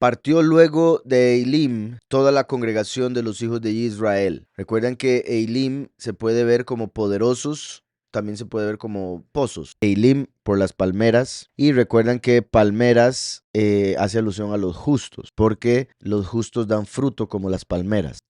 Partió luego de Eilim toda la congregación de los hijos de Israel. Recuerdan que Eilim se puede ver como poderosos, también se puede ver como pozos. Eilim por las palmeras, y recuerdan que palmeras hace alusión a los justos, porque los justos dan fruto como las palmeras.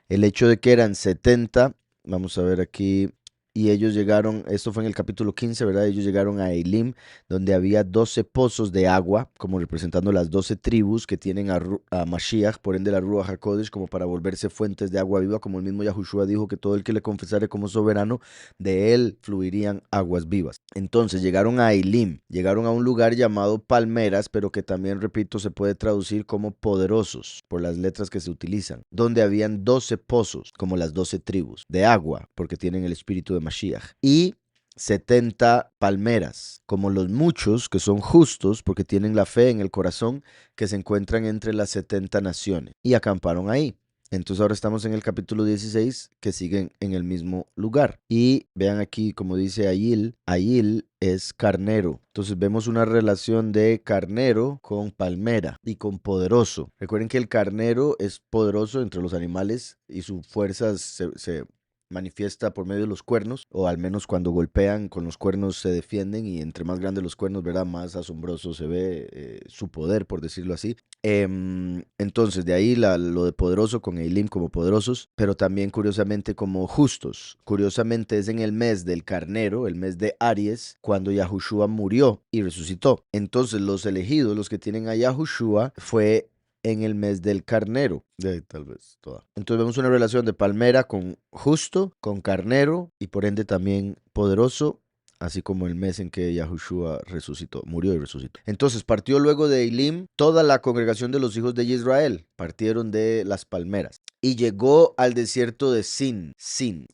El hecho de que eran 70, vamos a ver aquí, y ellos llegaron, esto fue en el capítulo 15, ¿verdad? Ellos llegaron a Elim, donde había 12 pozos de agua, como representando las 12 tribus que tienen a Mashiach, por ende la Ruach HaKodesh, como para volverse fuentes de agua viva, como el mismo Yahushua dijo que todo el que le confesare como soberano, de él fluirían aguas vivas. Entonces llegaron a Elim, llegaron a un lugar llamado Palmeras, pero que también, repito, se puede traducir como poderosos, por las letras que se utilizan, donde habían 12 pozos, como las 12 tribus, de agua, porque tienen el espíritu de Mashiach, y 70 palmeras, como los muchos que son justos porque tienen la fe en el corazón, que se encuentran entre las 70 naciones, y acamparon ahí. Entonces ahora estamos en el capítulo 16, que siguen en el mismo lugar. Y vean aquí, como dice Ayil, Ayil es carnero. Entonces vemos una relación de carnero con palmera y con poderoso. Recuerden que el carnero es poderoso entre los animales y su fuerza se manifiesta por medio de los cuernos, o al menos cuando golpean con los cuernos se defienden, y entre más grandes los cuernos, ¿verdad?, más asombroso se ve su poder, por decirlo así. Entonces de ahí lo de poderoso con Eilim como poderosos, pero también curiosamente como justos. Curiosamente es en el mes del carnero, el mes de Aries, cuando Yahushua murió y resucitó. Entonces los elegidos, los que tienen a Yahushua, fue en el mes del carnero. Tal vez toda. Entonces vemos una relación de palmera con justo, con carnero, y por ende también poderoso, así como el mes en que Yahushua resucitó, murió y resucitó. Entonces partió luego de Elim toda la congregación de los hijos de Israel, partieron de las palmeras, y llegó al desierto de Sin,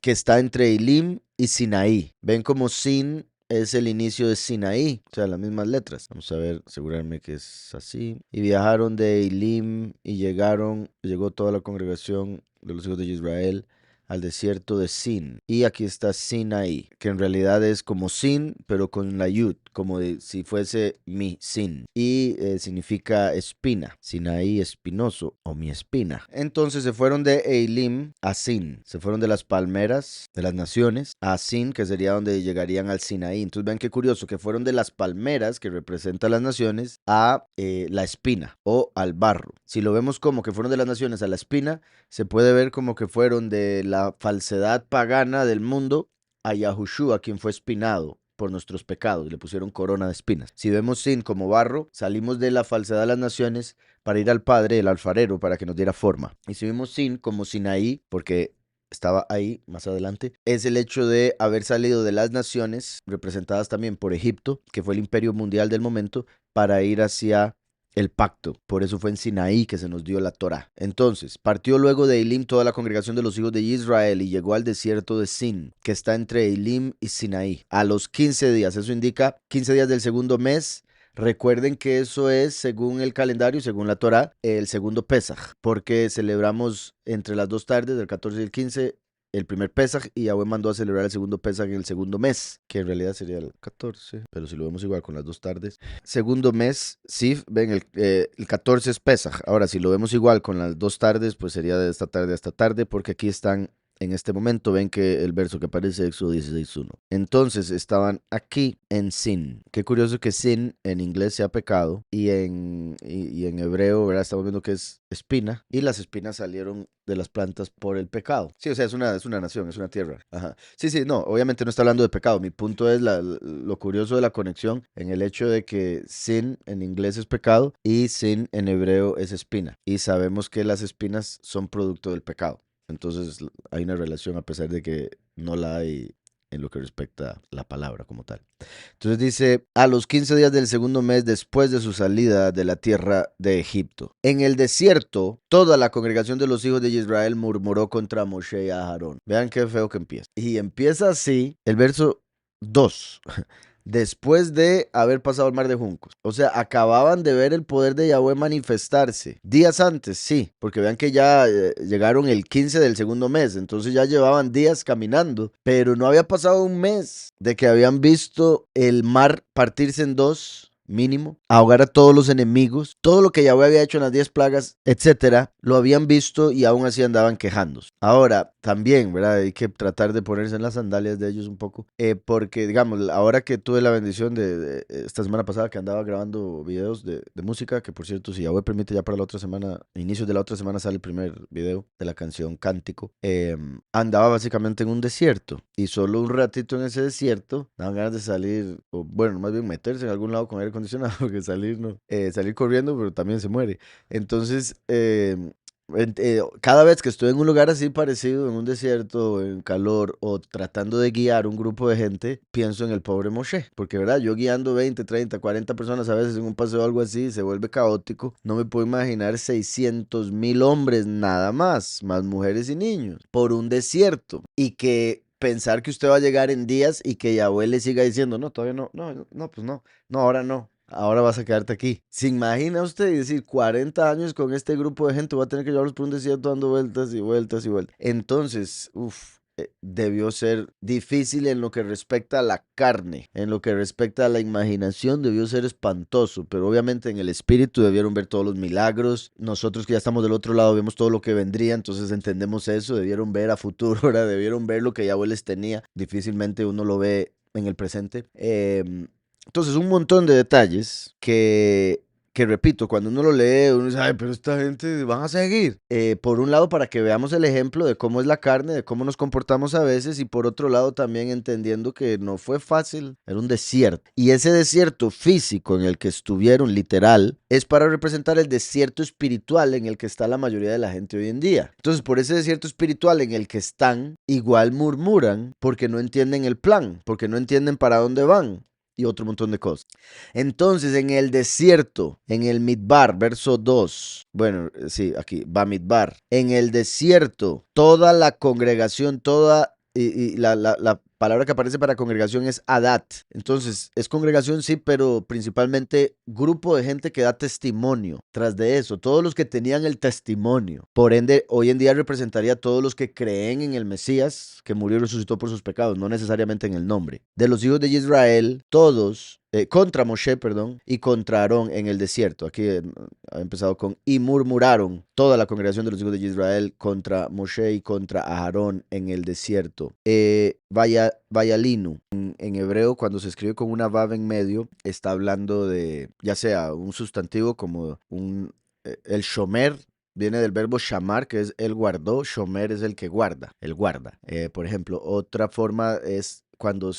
que está entre Elim y Sinaí. Ven como Sin es el inicio de Sinaí, o sea, las mismas letras. Vamos a ver, asegurarme que es así. Y viajaron de Elim y llegó toda la congregación de los hijos de Israel al desierto de Sin. Y aquí está Sinaí, que en realidad es como Sin, pero con la Yud, como si fuese mi Sin. Y significa espina. Sinaí, espinoso, o mi espina. Entonces se fueron de Eilim a Sin. Se fueron de las palmeras, de las naciones, a Sin, que sería donde llegarían al Sinaí. Entonces vean qué curioso, que fueron de las palmeras, que representan las naciones, a la espina, o al barro. Si lo vemos como que fueron de las naciones a la espina, se puede ver como que fueron de la falsedad pagana del mundo a Yahushua, quien fue espinado por nuestros pecados, y le pusieron corona de espinas. Si vemos Sin como barro, salimos de la falsedad de las naciones para ir al Padre, el alfarero, para que nos diera forma. Y si vemos Sin como Sinaí, porque estaba ahí más adelante, es el hecho de haber salido de las naciones, representadas también por Egipto, que fue el imperio mundial del momento, para ir hacia el pacto. Por eso fue en Sinaí que se nos dio la Torá. Entonces, partió luego de Elim toda la congregación de los hijos de Israel y llegó al desierto de Sin, que está entre Elim y Sinaí, a los 15 días. Eso indica 15 días del segundo mes. Recuerden que eso es, según el calendario, según la Torá, el segundo Pesaj, porque celebramos entre las dos tardes, del 14 y el 15, el primer Pesaj, y Yahweh mandó a celebrar el segundo Pesaj en el segundo mes, que en realidad sería el 14, pero si lo vemos igual con las dos tardes. Segundo mes, sí, ven, el 14 es Pesaj. Ahora, si lo vemos igual con las dos tardes, pues sería de esta tarde a esta tarde, porque aquí están. En este momento ven que el verso que aparece, Éxodo 16:1. Entonces estaban aquí en Sin. Qué curioso que Sin en inglés sea pecado, y en hebreo, ¿verdad?, estamos viendo que es espina, y las espinas salieron de las plantas por el pecado. Sí, o sea, es una nación, es una tierra. Ajá. Sí, no, obviamente no está hablando de pecado. Mi punto es lo curioso de la conexión en el hecho de que Sin en inglés es pecado y Sin en hebreo es espina. Y sabemos que las espinas son producto del pecado. Entonces hay una relación, a pesar de que no la hay en lo que respecta a la palabra como tal. Entonces dice, a los 15 días del segundo mes después de su salida de la tierra de Egipto. En el desierto, toda la congregación de los hijos de Israel murmuró contra Moshe y Aarón. Vean qué feo que empieza. Y empieza así el verso 2. Después de haber pasado el mar de juncos. O sea, acababan de ver el poder de Yahweh manifestarse. Días antes, sí, porque vean que ya llegaron el 15 del segundo mes, entonces ya llevaban días caminando, pero no había pasado un mes de que habían visto el mar partirse en dos, mínimo, ahogar a todos los enemigos, todo lo que Yahweh había hecho en las 10 plagas, etcétera, lo habían visto y aún así andaban quejándose. Ahora, también, ¿verdad? Hay que tratar de ponerse en las sandalias de ellos un poco, porque, digamos, ahora que tuve la bendición de esta semana pasada que andaba grabando videos de música, que por cierto, si Yahweh permite, ya para la otra semana, inicios de la otra semana sale el primer video de la canción Cántico, andaba básicamente en un desierto y solo un ratito en ese desierto daban ganas de salir, o bueno, más bien meterse en algún lado con aire acondicionado, porque salir no, salir corriendo, pero también se muere. Entonces, cada vez que estoy en un lugar así parecido, en un desierto, en calor, o tratando de guiar un grupo de gente, pienso en el pobre Moshe. Porque, ¿verdad? Yo guiando 20, 30, 40 personas a veces en un paseo o algo así, se vuelve caótico. No me puedo imaginar 600,000 hombres nada más mujeres y niños, por un desierto. Y que pensar que usted va a llegar en días y que Yahweh le siga diciendo, no, todavía no, pues no, ahora no. Ahora vas a quedarte aquí. ¿Se imagina usted decir 40 años con este grupo de gente? Voy a tener que llevarlos por un desierto dando vueltas y vueltas y vueltas. Entonces, debió ser difícil en lo que respecta a la carne, en lo que respecta a la imaginación, debió ser espantoso, pero obviamente en el espíritu debieron ver todos los milagros. Nosotros que ya estamos del otro lado vemos todo lo que vendría, entonces entendemos eso, debieron ver a futuro, ¿verdad? Debieron ver lo que Yahweh les tenía. Difícilmente uno lo ve en el presente. Entonces, un montón de detalles que repito, cuando uno lo lee, uno dice, ay, pero esta gente van a seguir. Por un lado, para que veamos el ejemplo de cómo es la carne, de cómo nos comportamos a veces, y por otro lado, también entendiendo que no fue fácil, era un desierto. Y ese desierto físico en el que estuvieron, literal, es para representar el desierto espiritual en el que está la mayoría de la gente hoy en día. Entonces, por ese desierto espiritual en el que están, igual murmuran porque no entienden el plan, porque no entienden para dónde van y otro montón de cosas. Entonces, en el desierto, en el Midbar, verso 2, bueno, sí, aquí, Bamidbar, en el desierto, toda la congregación, y la palabra que aparece para congregación es Adat. Entonces, es congregación, sí, pero principalmente grupo de gente que da testimonio. Tras de eso, todos los que tenían el testimonio. Por ende, hoy en día representaría a todos los que creen en el Mesías, que murió y resucitó por sus pecados, no necesariamente en el nombre. De los hijos de Israel, todos, contra Moshe, perdón, y contra Aarón en el desierto. Aquí ha empezado con, y murmuraron toda la congregación de los hijos de Israel contra Moshe y contra Aarón en el desierto. Vayalinu, en hebreo, cuando se escribe con una vav en medio, está hablando de, ya sea un sustantivo como el shomer, viene del verbo shamar, que es él guardó, shomer es el que guarda, el guarda. Por ejemplo, otra forma es cuando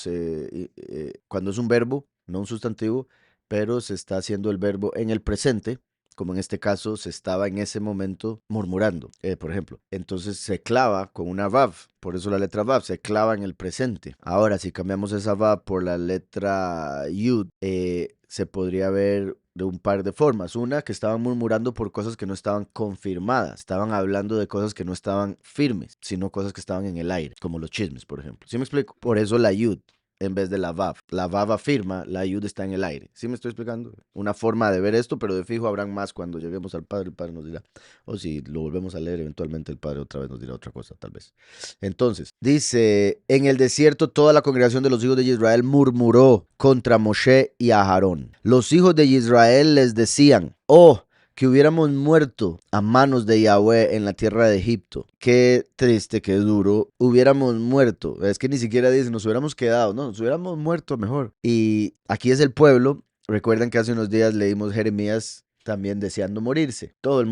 cuando es un verbo, no un sustantivo, pero se está haciendo el verbo en el presente, como en este caso se estaba en ese momento murmurando, por ejemplo. Entonces se clava con una vav, por eso la letra vav se clava en el presente. Ahora, si cambiamos esa vav por la letra yud, se podría ver de un par de formas. Una, que estaban murmurando por cosas que no estaban confirmadas. Estaban hablando de cosas que no estaban firmes, sino cosas que estaban en el aire, como los chismes, por ejemplo. ¿Sí me explico? Por eso la yud en vez de la vav. La vav afirma, la yud está en el aire. ¿Sí me estoy explicando? Una forma de ver esto, pero de fijo habrán más cuando lleguemos al Padre. El Padre nos dirá. O si lo volvemos a leer, eventualmente el Padre otra vez nos dirá otra cosa, tal vez. Entonces, dice, en el desierto toda la congregación de los hijos de Israel murmuró contra Moshe y Aarón. Los hijos de Israel les decían, oh, que hubiéramos muerto a manos de Yahweh en la tierra de Egipto. Qué triste, qué duro. Hubiéramos muerto. Es que ni siquiera dice, nos hubiéramos quedado. No, nos hubiéramos muerto mejor. Y aquí es el pueblo. Recuerdan que hace unos días leímos Jeremías también deseando morirse. Todo el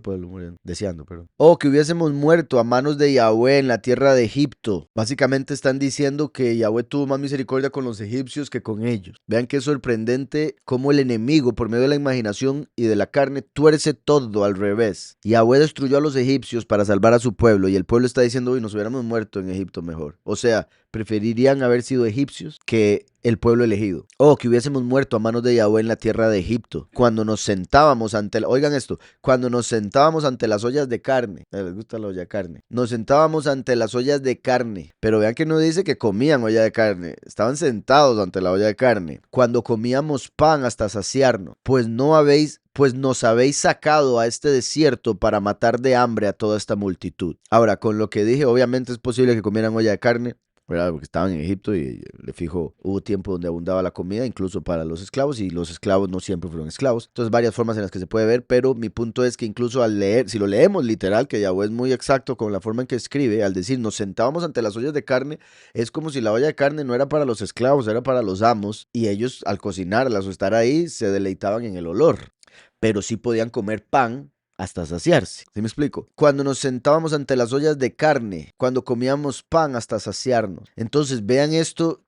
pueblo muriendo, deseando, perdón. O que hubiésemos muerto a manos de Yahweh en la tierra de Egipto. Básicamente están diciendo que Yahweh tuvo más misericordia con los egipcios que con ellos. Vean qué sorprendente cómo el enemigo, por medio de la imaginación y de la carne, tuerce todo al revés. Yahweh destruyó a los egipcios para salvar a su pueblo y el pueblo está diciendo, uy, nos hubiéramos muerto en Egipto mejor. O sea, preferirían haber sido egipcios que el pueblo elegido. O que hubiésemos muerto a manos de Yahweh en la tierra de Egipto. Cuando nos sentábamos ante, oigan esto, cuando nos sentábamos ante las ollas de carne. Les gusta la olla de carne. Nos sentábamos ante las ollas de carne. Pero vean que no dice que comían olla de carne. Estaban sentados ante la olla de carne. Cuando comíamos pan hasta saciarnos. Pues nos habéis sacado a este desierto para matar de hambre a toda esta multitud. Ahora, con lo que dije, obviamente es posible que comieran olla de carne. ¿verdad? Porque estaban en Egipto y le fijo, hubo tiempo donde abundaba la comida, incluso para los esclavos, y los esclavos no siempre fueron esclavos. Entonces, varias formas en las que se puede ver, pero mi punto es que incluso al leer, si lo leemos literal, que Yahweh es muy exacto con la forma en que escribe, al decir nos sentábamos ante las ollas de carne, es como si la olla de carne no era para los esclavos, era para los amos, y ellos al cocinarlas o estar ahí se deleitaban en el olor, pero sí podían comer pan hasta saciarse. ¿Sí me explico? Cuando nos sentábamos ante las ollas de carne, cuando comíamos pan hasta saciarnos. Entonces, vean esto,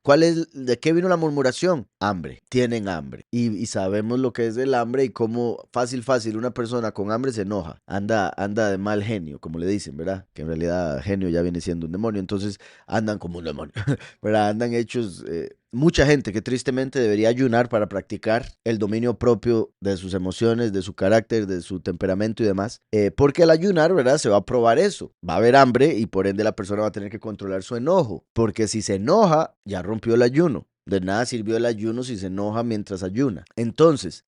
¿de qué vino la murmuración? Hambre, tienen hambre. Y sabemos lo que es el hambre y cómo fácil, una persona con hambre se enoja, anda de mal genio, como le dicen, ¿verdad? Que en realidad genio ya viene siendo un demonio, entonces andan como un demonio, ¿verdad? Andan hechos... mucha gente que tristemente debería ayunar para practicar el dominio propio de sus emociones, de su carácter, de su temperamento y demás, porque al ayunar, ¿verdad? Se va a probar eso, va a haber hambre y por ende la persona va a tener que controlar su enojo, porque si se enoja, ya rompió el ayuno. De nada sirvió el ayuno si se enoja mientras ayuna. Entonces,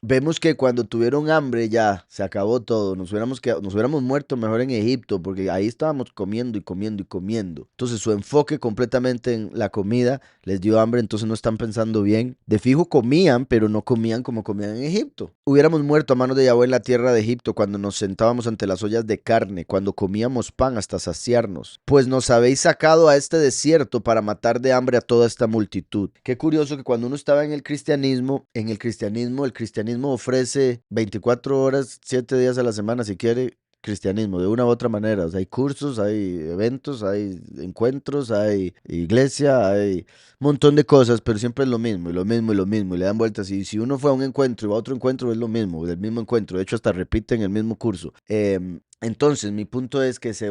vemos que cuando tuvieron hambre ya se acabó todo. Nos hubiéramos muerto mejor en Egipto porque ahí estábamos comiendo y comiendo y comiendo. Entonces su enfoque completamente en la comida les dio hambre, entonces no están pensando bien. De fijo comían, pero no comían como comían en Egipto. Hubiéramos muerto a manos de Yahweh en la tierra de Egipto cuando nos sentábamos ante las ollas de carne, cuando comíamos pan hasta saciarnos. Pues nos habéis sacado a este desierto para matar de hambre a toda esta multitud. Qué curioso que cuando uno estaba en el cristianismo el cristianismo ofrece 24 horas, 7 días a la semana, si quiere, cristianismo, de una u otra manera. O sea, hay cursos, hay eventos, hay encuentros, hay iglesia, hay un montón de cosas, pero siempre es lo mismo, y lo mismo, y lo mismo, y le dan vueltas. Y si uno fue a un encuentro y va a otro encuentro, es lo mismo, del mismo encuentro. De hecho, hasta repiten el mismo curso. Entonces, mi punto es que si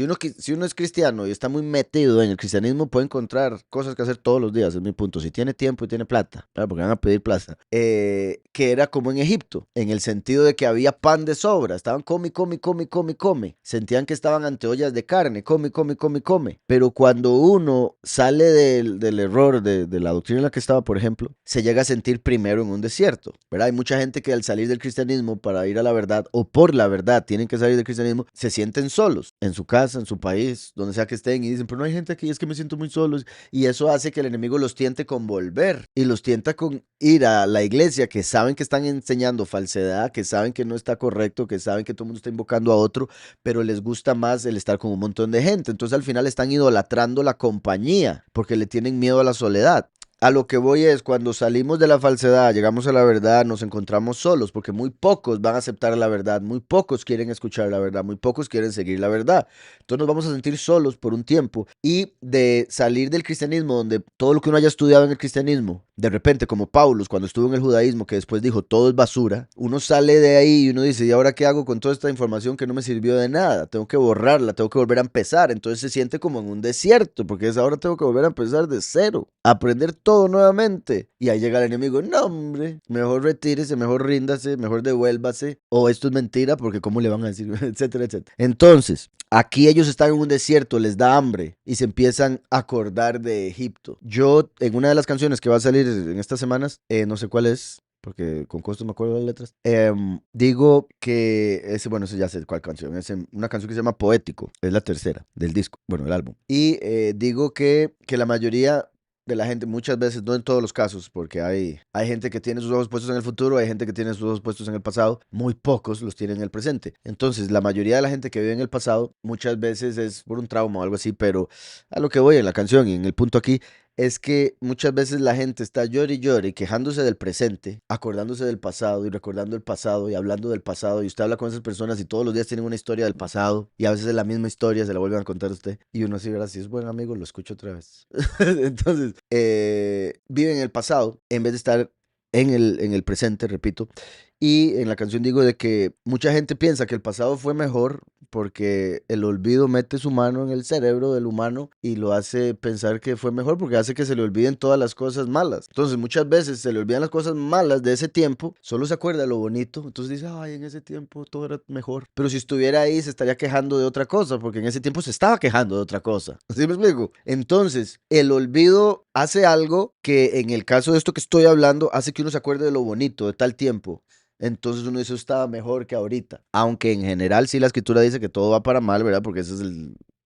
uno es cristiano y está muy metido en el cristianismo, puede encontrar cosas que hacer todos los días, es mi punto. Si tiene tiempo y tiene plata, ¿verdad? Porque van a pedir plata. Que era como en Egipto, en el sentido de que había pan de sobra. Estaban come. Sentían que estaban ante ollas de carne, come. Pero cuando uno sale del error de la doctrina en la que estaba, por ejemplo, se llega a sentir primero en un desierto, ¿verdad? Hay mucha gente que al salir del cristianismo para ir a la verdad o por la verdad tienen que salir del cristianismo, se sienten solos en su casa, en su país, donde sea que estén y dicen, pero no hay gente aquí, es que me siento muy solos. Y eso hace que el enemigo los tiente con volver y los tienta con ir a la iglesia, que saben que están enseñando falsedad, que saben que no está correcto, que saben que todo el mundo está invocando a otro, pero les gusta más el estar con un montón de gente. Entonces al final están idolatrando la compañía porque le tienen miedo a la soledad. A lo que voy es, cuando salimos de la falsedad, llegamos a la verdad, nos encontramos solos, porque muy pocos van a aceptar la verdad, muy pocos quieren escuchar la verdad, muy pocos quieren seguir la verdad. Entonces nos vamos a sentir solos por un tiempo y de salir del cristianismo, donde todo lo que uno haya estudiado en el cristianismo, de repente, como Paulus, cuando estuvo en el judaísmo, que después dijo, todo es basura, uno sale de ahí y uno dice, ¿y ahora qué hago con toda esta información que no me sirvió de nada? Tengo que borrarla, tengo que volver a empezar. Entonces se siente como en un desierto, porque es ahora tengo que volver a empezar de cero, aprender todo nuevamente. Y ahí llega el enemigo, no hombre, mejor retírese, mejor ríndase, mejor devuélvase, o esto es mentira, porque cómo le van a decir, etcétera, etcétera. Entonces, aquí ellos están en un desierto, les da hambre y se empiezan a acordar de Egipto. Yo, en una de las canciones que va a salir en estas semanas, no sé cuál es, porque con costo me acuerdo de las letras, digo que, bueno, eso ya sé cuál canción, es una canción que se llama Poético, es la tercera del disco, bueno, el álbum. Y digo que la mayoría de la gente, muchas veces, no en todos los casos, porque hay gente que tiene sus ojos puestos en el futuro, hay gente que tiene sus ojos puestos en el pasado, muy pocos los tienen en el presente. Entonces, la mayoría de la gente que vive en el pasado, muchas veces es por un trauma o algo así, pero a lo que voy en la canción y en el punto aquí, es que muchas veces la gente está llore y quejándose del presente, acordándose del pasado y recordando el pasado y hablando del pasado. Y usted habla con esas personas y todos los días tienen una historia del pasado y a veces es la misma historia, se la vuelven a contar a usted. Y uno así, ¿verdad? Si es buen amigo, lo escucho otra vez. Entonces, viven en el pasado en vez de estar en el presente, repito. Y en la canción digo de que mucha gente piensa que el pasado fue mejor porque el olvido mete su mano en el cerebro del humano y lo hace pensar que fue mejor porque hace que se le olviden todas las cosas malas. Entonces muchas veces se le olvidan las cosas malas de ese tiempo, solo se acuerda de lo bonito, entonces dice, ay, en ese tiempo todo era mejor. Pero si estuviera ahí se estaría quejando de otra cosa porque en ese tiempo se estaba quejando de otra cosa. ¿Sí me explico? Entonces el olvido hace algo que en el caso de esto que estoy hablando hace que uno se acuerde de lo bonito de tal tiempo. Entonces uno dice, estaba mejor que ahorita. Aunque en general sí la escritura dice que todo va para mal, ¿verdad? Porque ese es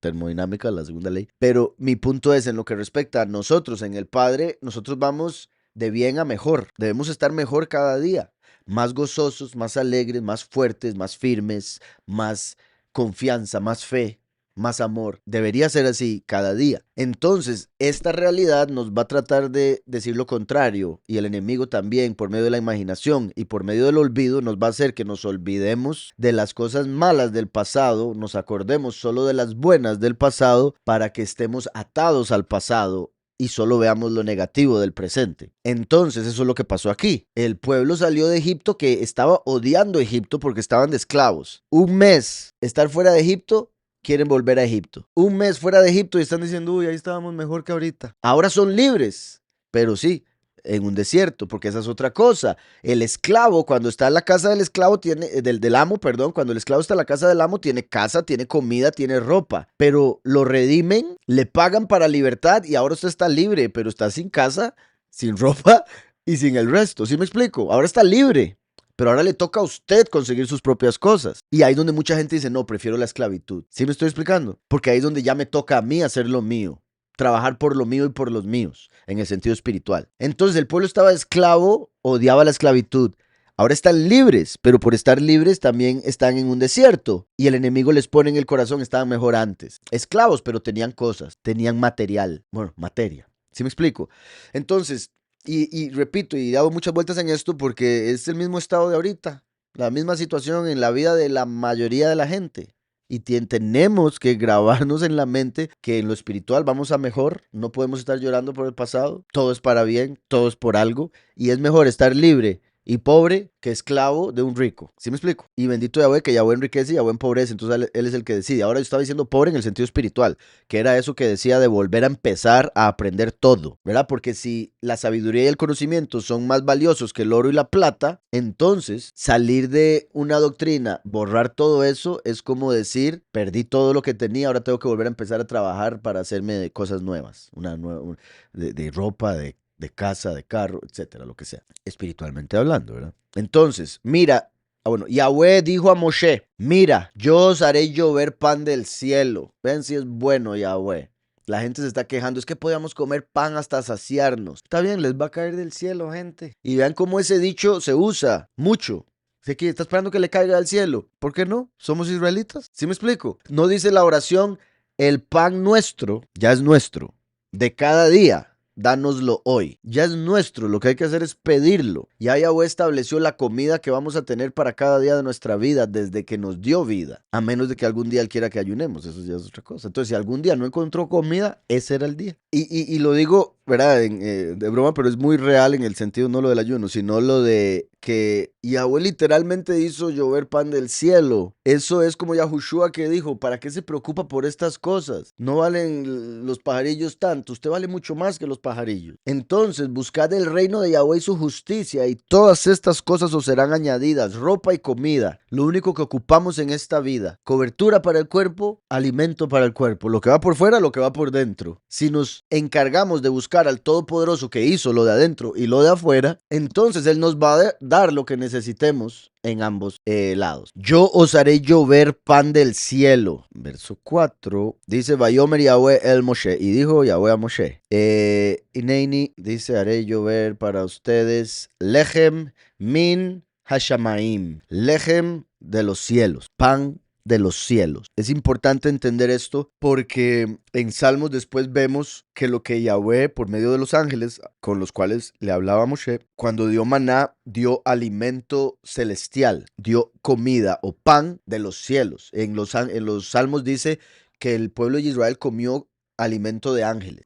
termodinámica, la segunda ley. Pero mi punto es, en lo que respecta a nosotros, en el Padre, nosotros vamos de bien a mejor. Debemos estar mejor cada día, más gozosos, más alegres, más fuertes, más firmes, más confianza, más fe, más amor. Debería ser así cada día. Entonces, esta realidad nos va a tratar de decir lo contrario, y el enemigo también, por medio de la imaginación y por medio del olvido, nos va a hacer que nos olvidemos de las cosas malas del pasado, nos acordemos solo de las buenas del pasado para que estemos atados al pasado y solo veamos lo negativo del presente. Entonces, eso es lo que pasó aquí. El pueblo salió de Egipto, que estaba odiando Egipto porque estaban de esclavos. Un mes estar fuera de Egipto, quieren volver a Egipto. Un mes fuera de Egipto y están diciendo, uy, ahí estábamos mejor que ahorita. Ahora son libres, pero sí, en un desierto, porque esa es otra cosa. El esclavo, cuando está en la casa del esclavo, del amo, perdón, cuando el esclavo está en la casa del amo, tiene casa, tiene comida, tiene ropa, pero lo redimen, le pagan para libertad y ahora usted está libre, pero está sin casa, sin ropa y sin el resto. ¿Sí me explico? Ahora está libre. Pero ahora le toca a usted conseguir sus propias cosas. Y ahí es donde mucha gente dice, no, prefiero la esclavitud. ¿Sí me estoy explicando? Porque ahí es donde ya me toca a mí hacer lo mío. Trabajar por lo mío y por los míos, en el sentido espiritual. Entonces el pueblo estaba esclavo, odiaba la esclavitud. Ahora están libres, pero por estar libres también están en un desierto. Y el enemigo les pone en el corazón, estaban mejor antes. Esclavos, pero tenían cosas, tenían material. Bueno, materia. ¿Sí me explico? Entonces, y repito, y he dado muchas vueltas en esto porque es el mismo estado de ahorita. La misma situación en la vida de la mayoría de la gente. Y tenemos que grabarnos en la mente que en lo espiritual vamos a mejor, no podemos estar llorando por el pasado, todo es para bien, todo es por algo, y es mejor estar libre y pobre que esclavo de un rico. ¿Sí me explico? Y bendito Yahweh, que Yahweh enriquece y Yahweh empobrece, entonces él es el que decide. Ahora yo estaba diciendo pobre en el sentido espiritual, que era eso que decía de volver a empezar a aprender todo, ¿verdad? Porque si la sabiduría y el conocimiento son más valiosos que el oro y la plata, entonces salir de una doctrina, borrar todo eso, es como decir, perdí todo lo que tenía, ahora tengo que volver a empezar a trabajar para hacerme cosas nuevas, de ropa, de casa, de carro, etcétera, lo que sea, espiritualmente hablando, ¿verdad? Entonces, mira, bueno, Yahweh dijo a Moshe, mira, yo os haré llover pan del cielo. Vean si es bueno Yahweh. La gente se está quejando, es que podíamos comer pan hasta saciarnos. Está bien, les va a caer del cielo, gente. Y vean cómo ese dicho se usa mucho. Sé que está esperando que le caiga del cielo. ¿Por qué no? ¿Somos israelitas? ¿Sí me explico? No dice la oración, el pan nuestro, ya es nuestro, de cada día. Dánoslo hoy. Ya es nuestro, lo que hay que hacer es pedirlo. Ya Yahweh estableció la comida que vamos a tener para cada día de nuestra vida desde que nos dio vida. A menos de que algún día Él quiera que ayunemos, eso ya es otra cosa. Entonces, si algún día no encontró comida, ese era el día. Y lo digo, ¿verdad? De broma, pero es muy real en el sentido no lo del ayuno, sino lo de que Yahweh literalmente hizo llover pan del cielo. Eso es como Yahushua que dijo, ¿para qué se preocupa por estas cosas? No valen los pajarillos tanto, usted vale mucho más que los pajarillos. Entonces, buscad el reino de Yahweh y su justicia, y todas estas cosas os serán añadidas, ropa y comida, lo único que ocupamos en esta vida, cobertura para el cuerpo, alimento para el cuerpo, lo que va por fuera, lo que va por dentro. Si nos encargamos de buscar al Todopoderoso que hizo lo de adentro y lo de afuera, entonces Él nos va a dar lo que necesitemos en ambos lados. Yo os haré llover pan del cielo. Verso 4 dice, Vayomer Yahweh el Moshe, y dijo Yahweh a Moshe, Ineini dice, haré llover para ustedes lechem min hashamaim, lechem de los cielos, pan de los cielos. Es importante entender esto porque en Salmos después vemos que lo que Yahweh, por medio de los ángeles con los cuales le hablaba a Moshe, cuando dio maná, dio alimento celestial, dio comida o pan de los cielos. En los Salmos dice que el pueblo de Israel comió alimento de ángeles.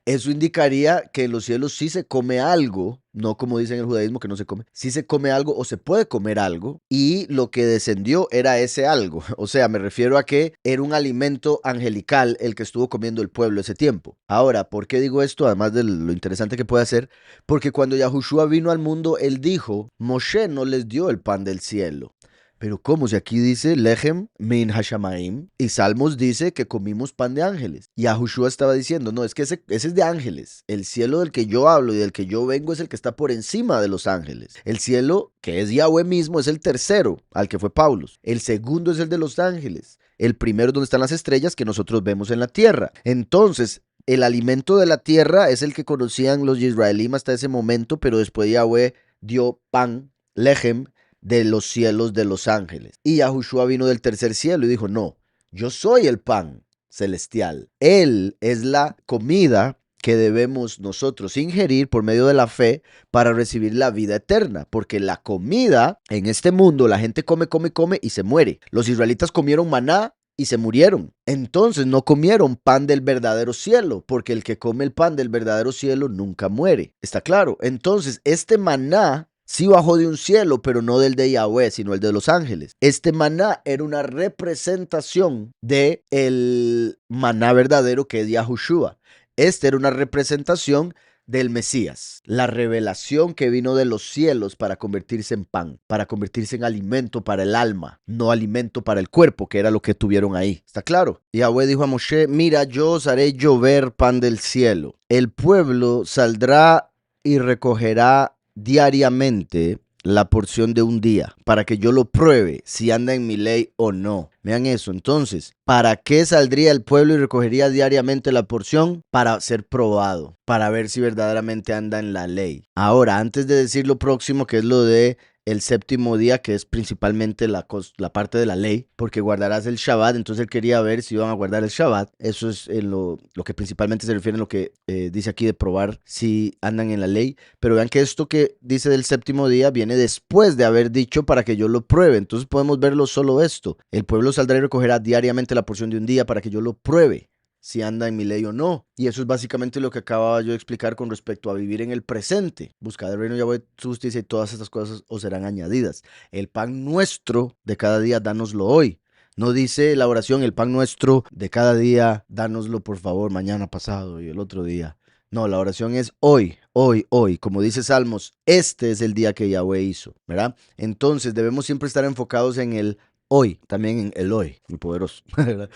Eso indicaría que en los cielos sí se come algo, no como dice en el judaísmo que no se come, sí se come algo o se puede comer algo, y lo que descendió era ese algo. O sea, me refiero a que era un alimento angelical el que estuvo comiendo el pueblo ese tiempo. Ahora, ¿por qué digo esto? Además de lo interesante que puede ser, porque cuando Yahushua vino al mundo, él dijo, Moshe no les dio el pan del cielo. Pero ¿cómo? Si aquí dice lechem min hashamaim y Salmos dice que comimos pan de ángeles. Y Yahushua estaba diciendo, no, es que ese es de ángeles. El cielo del que yo hablo y del que yo vengo es el que está por encima de los ángeles. El cielo, que es Yahweh mismo, es el tercero, al que fue Paulos. El segundo es el de los ángeles. El primero es donde están las estrellas que nosotros vemos en la tierra. Entonces, el alimento de la tierra es el que conocían los israelíes hasta ese momento, pero después Yahweh dio pan, lejem, de los cielos de los ángeles. Y Yahushua vino del tercer cielo y dijo, no, yo soy el pan celestial. Él es la comida que debemos nosotros ingerir por medio de la fe para recibir la vida eterna, porque la comida en este mundo, la gente come, come, come y se muere. Los israelitas comieron maná y se murieron. Entonces no comieron pan del verdadero cielo, porque el que come el pan del verdadero cielo nunca muere. ¿Está claro? Entonces este maná sí bajó de un cielo, pero no del de Yahweh, sino el de los ángeles. Este maná era una representación de el maná verdadero que es Yahushua. Este era una representación del Mesías, la revelación que vino de los cielos para convertirse en pan, para convertirse en alimento para el alma, no alimento para el cuerpo, que era lo que tuvieron ahí. ¿Está claro? Yahweh dijo a Moshe, mira, yo os haré llover pan del cielo. El pueblo saldrá y recogerá diariamente la porción de un día, para que yo lo pruebe si anda en mi ley o no. Vean eso. Entonces, ¿para qué saldría el pueblo y recogería diariamente la porción? Para ser probado, para ver si verdaderamente anda en la ley. Ahora, antes de decir lo próximo, que es lo de el séptimo día, que es principalmente la parte de la ley, porque guardarás el Shabbat. Entonces él quería ver si iban a guardar el Shabbat. Eso es en lo que principalmente se refiere a lo que dice aquí de probar si andan en la ley. Pero vean que esto que dice del séptimo día viene después de haber dicho para que yo lo pruebe. Entonces podemos verlo solo esto. El pueblo saldrá y recogerá diariamente la porción de un día para que yo lo pruebe si anda en mi ley o no. Y eso es básicamente lo que acababa yo de explicar con respecto a vivir en el presente. Buscad el reino de Yahweh, su justicia, y todas estas cosas os serán añadidas. El pan nuestro de cada día, dánoslo hoy. No dice la oración, el pan nuestro de cada día, dánoslo por favor mañana, pasado y el otro día. No, la oración es hoy, hoy, hoy. Como dice Salmos, este es el día que Yahweh hizo, ¿verdad? Entonces debemos siempre estar enfocados en el hoy, también en el hoy, muy poderoso, ¿verdad?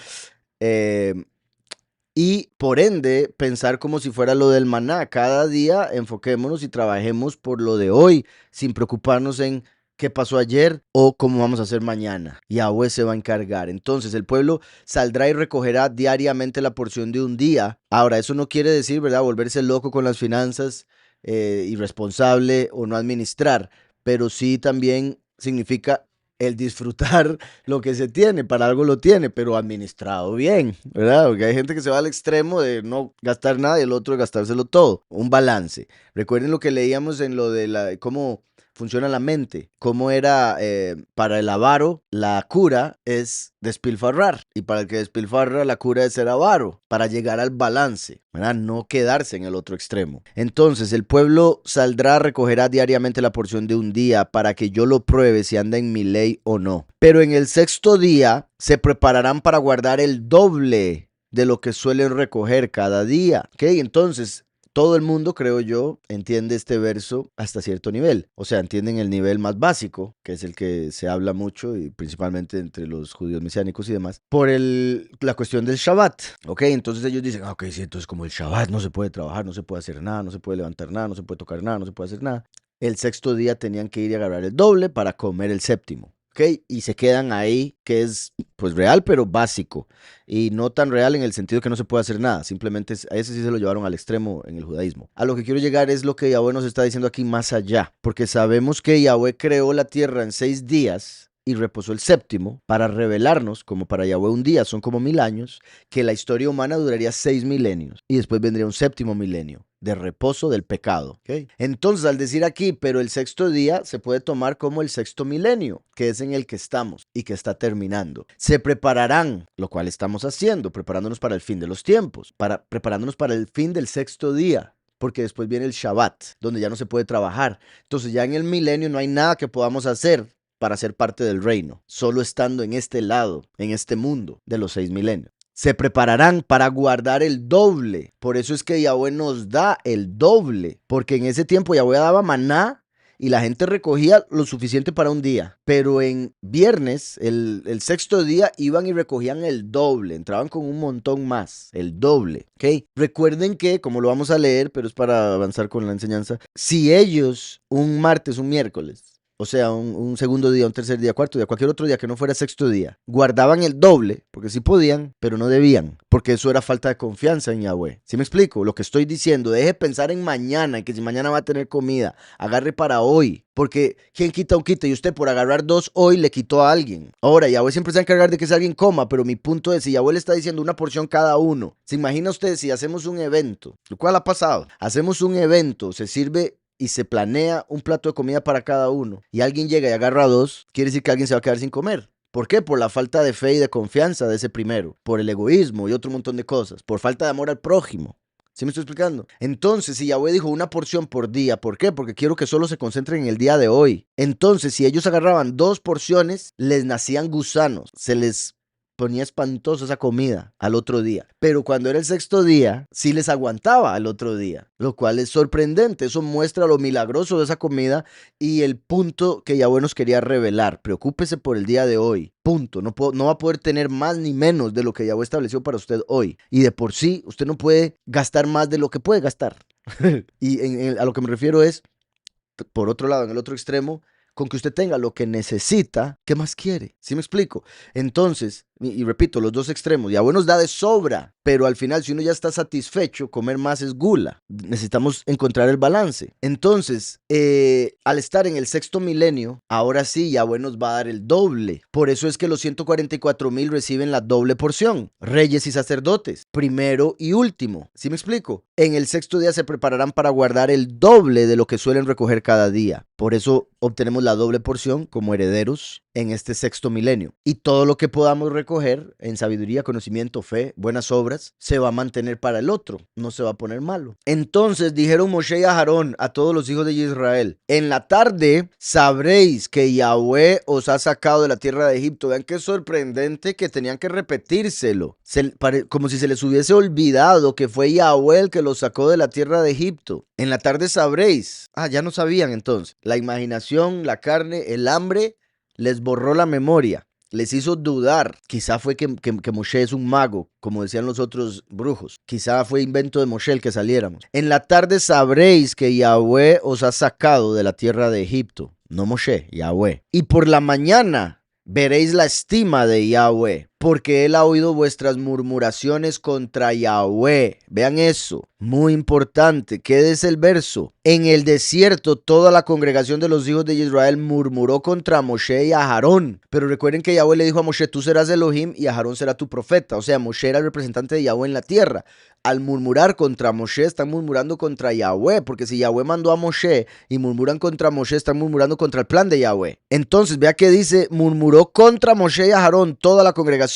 Y por ende, pensar como si fuera lo del maná. Cada día enfoquémonos y trabajemos por lo de hoy, sin preocuparnos en qué pasó ayer o cómo vamos a hacer mañana. Yahweh se va a encargar. Entonces el pueblo saldrá y recogerá diariamente la porción de un día. Ahora, eso no quiere decir, ¿verdad?, volverse loco con las finanzas, irresponsable o no administrar, pero sí también significa el disfrutar lo que se tiene, para algo lo tiene, pero administrado bien, ¿verdad? Porque hay gente que se va al extremo de no gastar nada y el otro de gastárselo todo. Un balance. Recuerden lo que leíamos en lo de cómo funciona la mente, cómo era para el avaro, la cura es despilfarrar, y para el que despilfarra, la cura es ser avaro, para llegar al balance, ¿verdad? No quedarse en el otro extremo. Entonces, el pueblo saldrá, recogerá diariamente la porción de un día, para que yo lo pruebe si anda en mi ley o no. Pero en el sexto día se prepararán para guardar el doble de lo que suelen recoger cada día. ¿Ok? Entonces, todo el mundo, creo yo, entiende este verso hasta cierto nivel. O sea, entienden el nivel más básico, que es el que se habla mucho, y principalmente entre los judíos mesiánicos y demás, por la cuestión del Shabbat. Ok, entonces ellos dicen, ok, sí, entonces como el Shabbat no se puede trabajar, no se puede hacer nada, no se puede levantar nada, no se puede tocar nada, no se puede hacer nada. El sexto día tenían que ir y agarrar el doble para comer el séptimo. ¿Ok? Y se quedan ahí, que es pues real, pero básico. Y no tan real en el sentido que no se puede hacer nada. Simplemente a ese sí se lo llevaron al extremo en el judaísmo. A lo que quiero llegar es lo que Yahweh nos está diciendo aquí más allá. Porque sabemos que Yahweh creó la tierra en 6 días y reposó el séptimo para revelarnos, como para Yahweh un día son como 1000 años, que la historia humana duraría 6 milenios. Y después vendría un séptimo milenio de reposo del pecado. ¿Okay? Entonces, al decir aquí, pero el sexto día se puede tomar como el sexto milenio, que es en el que estamos y que está terminando. Se prepararán, lo cual estamos haciendo, preparándonos para el fin de los tiempos, preparándonos para el fin del sexto día, porque después viene el Shabbat, donde ya no se puede trabajar. Entonces, ya en el milenio no hay nada que podamos hacer para ser parte del reino, solo estando en este lado, en este mundo de los 6 milenios. Se prepararán para guardar el doble. Por eso es que Yahweh nos da el doble. Porque en ese tiempo Yahweh daba maná y la gente recogía lo suficiente para un día. Pero en viernes, el sexto día, iban y recogían el doble. Entraban con un montón más, el doble. ¿Okay? Recuerden que, como lo vamos a leer, pero es para avanzar con la enseñanza, si ellos un martes, un miércoles, o sea, un segundo día, un tercer día, cuarto día, cualquier otro día que no fuera sexto día, guardaban el doble, porque sí podían, pero no debían, porque eso era falta de confianza en Yahweh. ¿Sí me explico? Lo que estoy diciendo, deje de pensar en mañana, en que si mañana va a tener comida, agarre para hoy, porque ¿quién quita un quita? Y usted por agarrar 2 hoy le quitó a alguien. Ahora, Yahweh siempre se va a encargar de que ese alguien coma, pero mi punto es, si Yahweh le está diciendo una porción cada uno, ¿se imagina usted si hacemos un evento? Lo cual ha pasado. Hacemos un evento, se sirve y se planea un plato de comida para cada uno, y alguien llega y agarra 2, quiere decir que alguien se va a quedar sin comer. ¿Por qué? Por la falta de fe y de confianza de ese primero, por el egoísmo y otro montón de cosas, por falta de amor al prójimo. ¿Sí me estoy explicando? Entonces, si Yahweh dijo una porción por día, ¿por qué? Porque quiero que solo se concentren en el día de hoy. Entonces, si ellos agarraban 2 porciones, les nacían gusanos, se les ponía espantosa esa comida al otro día. Pero cuando era el sexto día, sí les aguantaba al otro día, lo cual es sorprendente. Eso muestra lo milagroso de esa comida y el punto que Yahweh nos quería revelar. Preocúpese por el día de hoy. Punto. No va a poder tener más ni menos de lo que Yahweh estableció para usted hoy. Y de por sí, usted no puede gastar más de lo que puede gastar. Y a lo que me refiero es, por otro lado, en el otro extremo, con que usted tenga lo que necesita, ¿qué más quiere? ¿Sí me explico? Entonces, y repito, los dos extremos, Yahweh nos da de sobra, pero al final, si uno ya está satisfecho, comer más es gula. Necesitamos encontrar el balance. Entonces, al estar en el sexto milenio, ahora sí, Yahweh nos va a dar el doble. Por eso es que los 144,000 reciben la doble porción, reyes y sacerdotes, primero y último. ¿Sí me explico? En el sexto día se prepararán para guardar el doble de lo que suelen recoger cada día. Por eso obtenemos la doble porción como herederos en este sexto milenio. Y todo lo que podamos recoger en sabiduría, conocimiento, fe, buenas obras, se va a mantener para el otro, no se va a poner malo. Entonces dijeron Moshe y Aarón a todos los hijos de Israel: en la tarde sabréis que Yahweh os ha sacado de la tierra de Egipto. Vean qué sorprendente que tenían que repetírselo, como si se les hubiese olvidado que fue Yahweh el que los sacó de la tierra de Egipto. En la tarde sabréis. Ya no sabían entonces. La imaginación, la carne, el hambre les borró la memoria, les hizo dudar. Quizá fue que Moshe es un mago, como decían los otros brujos. Quizá fue invento de Moshe el que saliéramos. En la tarde sabréis que Yahweh os ha sacado de la tierra de Egipto. No Moshe, Yahweh. Y por la mañana veréis la estima de Yahweh, porque él ha oído vuestras murmuraciones contra Yahweh. Vean eso, muy importante. ¿Qué es el verso? En el desierto toda la congregación de los hijos de Israel murmuró contra Moshe y a Aarón. Pero recuerden que Yahweh le dijo a Moshe: tú serás Elohim y Aarón será tu profeta. O sea, Moshe era el representante de Yahweh en la tierra. Al murmurar contra Moshe, están murmurando contra Yahweh, porque si Yahweh mandó a Moshe y murmuran contra Moshe, están murmurando contra el plan de Yahweh. Entonces, vea que dice: murmuró contra Moshe y a Aarón toda la congregación.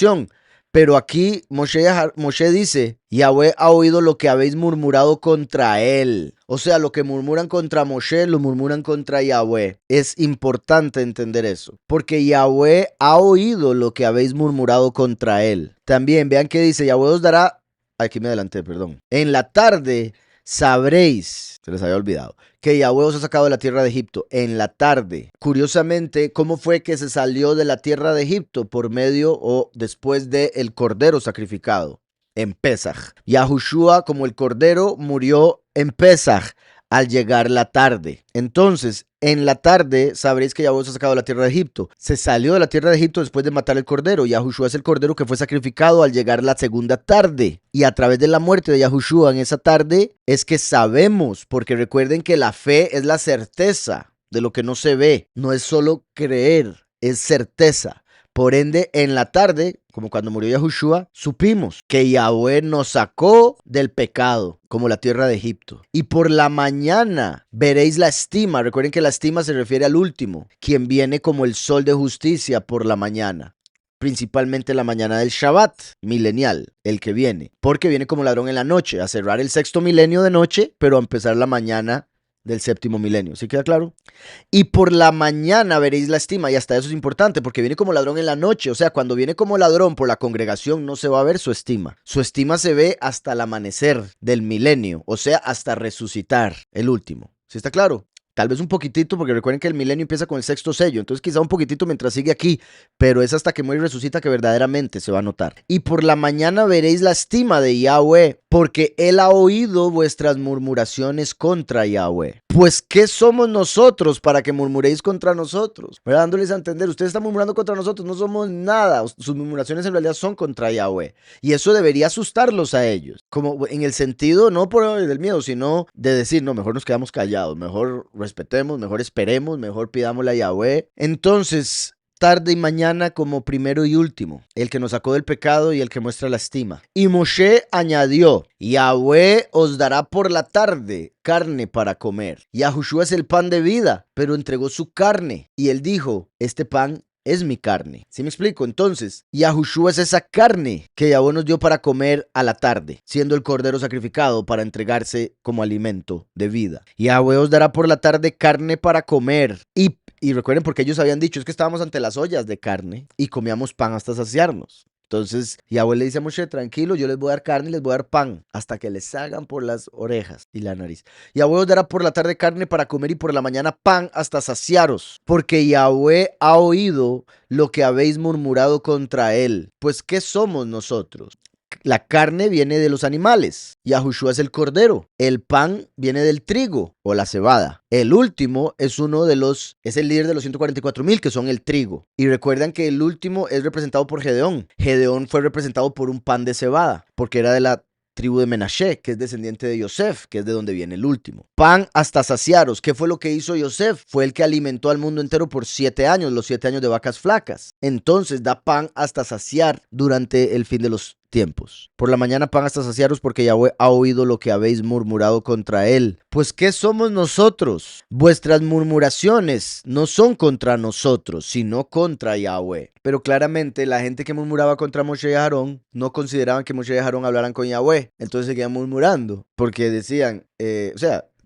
Pero aquí Moshe dice: Yahweh ha oído lo que habéis murmurado contra él. O sea, lo que murmuran contra Moshe, lo murmuran contra Yahweh. Es importante entender eso, porque Yahweh ha oído lo que habéis murmurado contra él. También vean que dice: Yahweh os dará... Aquí me adelanté, perdón. En la tarde sabréis, se les había olvidado, que Yahweh os ha sacado de la tierra de Egipto. En la tarde. Curiosamente, ¿cómo fue que se salió de la tierra de Egipto? Por medio o después del cordero sacrificado en Pesaj. Yahushua, como el cordero, murió en Pesaj al llegar la tarde. Entonces, en la tarde sabréis que Yahweh os ha sacado de la tierra de Egipto. Se salió de la tierra de Egipto después de matar el cordero. Yahushua es el cordero que fue sacrificado al llegar la segunda tarde. Y a través de la muerte de Yahushua en esa tarde es que sabemos, porque recuerden que la fe es la certeza de lo que no se ve. No es solo creer, es certeza. Por ende, en la tarde, como cuando murió Yahushua, supimos que Yahweh nos sacó del pecado, como la tierra de Egipto. Y por la mañana veréis la estima. Recuerden que la estima se refiere al último, quien viene como el sol de justicia por la mañana. Principalmente la mañana del Shabbat milenial, el que viene. Porque viene como ladrón en la noche, a cerrar el sexto milenio de noche, pero a empezar la mañana del séptimo milenio. ¿Sí queda claro? Y por la mañana veréis la estima, y hasta eso es importante, porque viene como ladrón en la noche. O sea, cuando viene como ladrón por la congregación no se va a ver su estima. Su estima se ve hasta el amanecer del milenio, o sea, hasta resucitar el último. ¿Sí está claro? Tal vez un poquitito, porque recuerden que el milenio empieza con el sexto sello, entonces quizá un poquitito mientras sigue aquí, pero es hasta que muere y resucita que verdaderamente se va a notar. Y por la mañana veréis la estima de Yahweh, porque él ha oído vuestras murmuraciones contra Yahweh. Pues, ¿qué somos nosotros para que murmuréis contra nosotros? ¿Verdad? Dándoles a entender, ustedes están murmurando contra nosotros, no somos nada. Sus murmuraciones en realidad son contra Yahweh. Y eso debería asustarlos a ellos. Como en el sentido, no por el miedo, sino de decir, no, mejor nos quedamos callados, mejor respetemos, mejor esperemos, mejor pidámosle a Yahweh. Entonces, tarde y mañana como primero y último, el que nos sacó del pecado y el que muestra la estima. Y Moshe añadió, Yahweh os dará por la tarde carne para comer. Yahushua es el pan de vida, pero entregó su carne. Y él dijo, este pan es mi carne. ¿Sí me explico? Entonces, Yahushua es esa carne que Yahweh nos dio para comer a la tarde, siendo el cordero sacrificado para entregarse como alimento de vida. Yahweh os dará por la tarde carne para comer. Y recuerden, porque ellos habían dicho, es que estábamos ante las ollas de carne y comíamos pan hasta saciarnos. Entonces, Yahweh le dice a Moshe, tranquilo, yo les voy a dar carne y les voy a dar pan hasta que les hagan por las orejas y la nariz. Yahweh os dará por la tarde carne para comer y por la mañana pan hasta saciaros, porque Yahweh ha oído lo que habéis murmurado contra él. Pues, ¿qué somos nosotros? La carne viene de los animales, Yahushua es el cordero. El pan viene del trigo o la cebada. El último es el líder de los 144,000 que son el trigo. Y recuerdan que el último es representado por Gedeón. Gedeón fue representado por un pan de cebada, porque era de la tribu de Menashe, que es descendiente de Yosef, que es de donde viene el último. Pan hasta saciaros. ¿Qué fue lo que hizo Yosef? Fue el que alimentó al mundo entero por 7 años, los 7 años de vacas flacas. Entonces da pan hasta saciar durante el fin de los tiempos. Por la mañana pan hasta saciaros, porque Yahweh ha oído lo que habéis murmurado contra él. Pues, ¿qué somos nosotros? Vuestras murmuraciones no son contra nosotros, sino contra Yahweh. Pero claramente la gente que murmuraba contra Moshe y Aarón no consideraban que Moshe y Aarón hablaran con Yahweh. Entonces seguían murmurando, porque decían,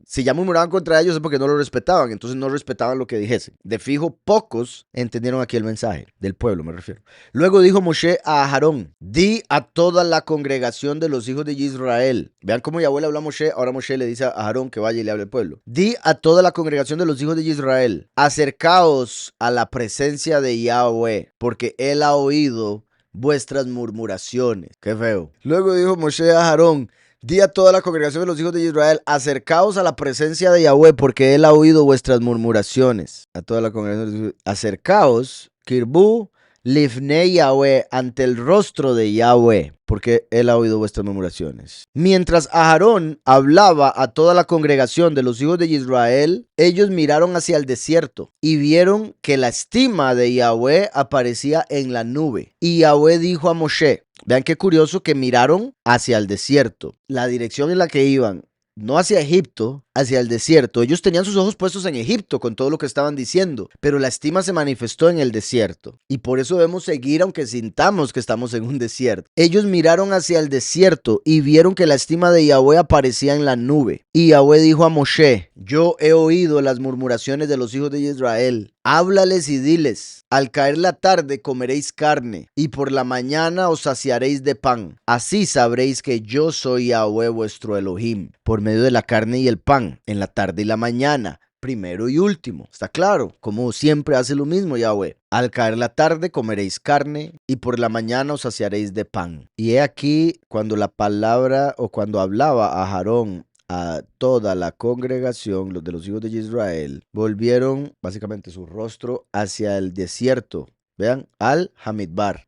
si ya murmuraban contra ellos es porque no lo respetaban, entonces no respetaban lo que dijesen. De fijo, pocos entendieron aquí el mensaje, del pueblo me refiero. Luego dijo Moshe a Aarón, di a toda la congregación de los hijos de Israel. Vean cómo Yahweh le habla a Moshe, ahora Moshe le dice a Aarón que vaya y le hable al pueblo. Di a toda la congregación de los hijos de Israel, acercaos a la presencia de Yahweh, porque él ha oído vuestras murmuraciones. Qué feo. Luego dijo Moshe a Aarón, di a toda la congregación de los hijos de Israel, acercaos a la presencia de Yahweh, porque él ha oído vuestras murmuraciones. A toda la congregación de los hijos, acercaos, Kirbu, Lifnei Yahweh, ante el rostro de Yahweh, porque él ha oído vuestras murmuraciones. Mientras Aarón hablaba a toda la congregación de los hijos de Israel, ellos miraron hacia el desierto y vieron que la estima de Yahweh aparecía en la nube. Y Yahweh dijo a Moshe, vean qué curioso que miraron hacia el desierto, la dirección en la que iban. No hacia Egipto, hacia el desierto. Ellos tenían sus ojos puestos en Egipto con todo lo que estaban diciendo, pero la estima se manifestó en el desierto. Y por eso debemos seguir aunque sintamos que estamos en un desierto. Ellos miraron hacia el desierto y vieron que la estima de Yahweh aparecía en la nube. Y Yahweh dijo a Moshe, yo he oído las murmuraciones de los hijos de Israel. Háblales y diles, al caer la tarde comeréis carne, y por la mañana os saciaréis de pan. Así sabréis que yo soy Yahweh vuestro Elohim, por medio de la carne y el pan, en la tarde y la mañana, primero y último. ¿Está claro? Como siempre hace lo mismo Yahweh. Al caer la tarde comeréis carne, y por la mañana os saciaréis de pan. Y he aquí, cuando la palabra, o cuando hablaba a Aarón, a toda la congregación, los de los hijos de Israel, volvieron básicamente su rostro hacia el desierto. Vean, al Hamidbar.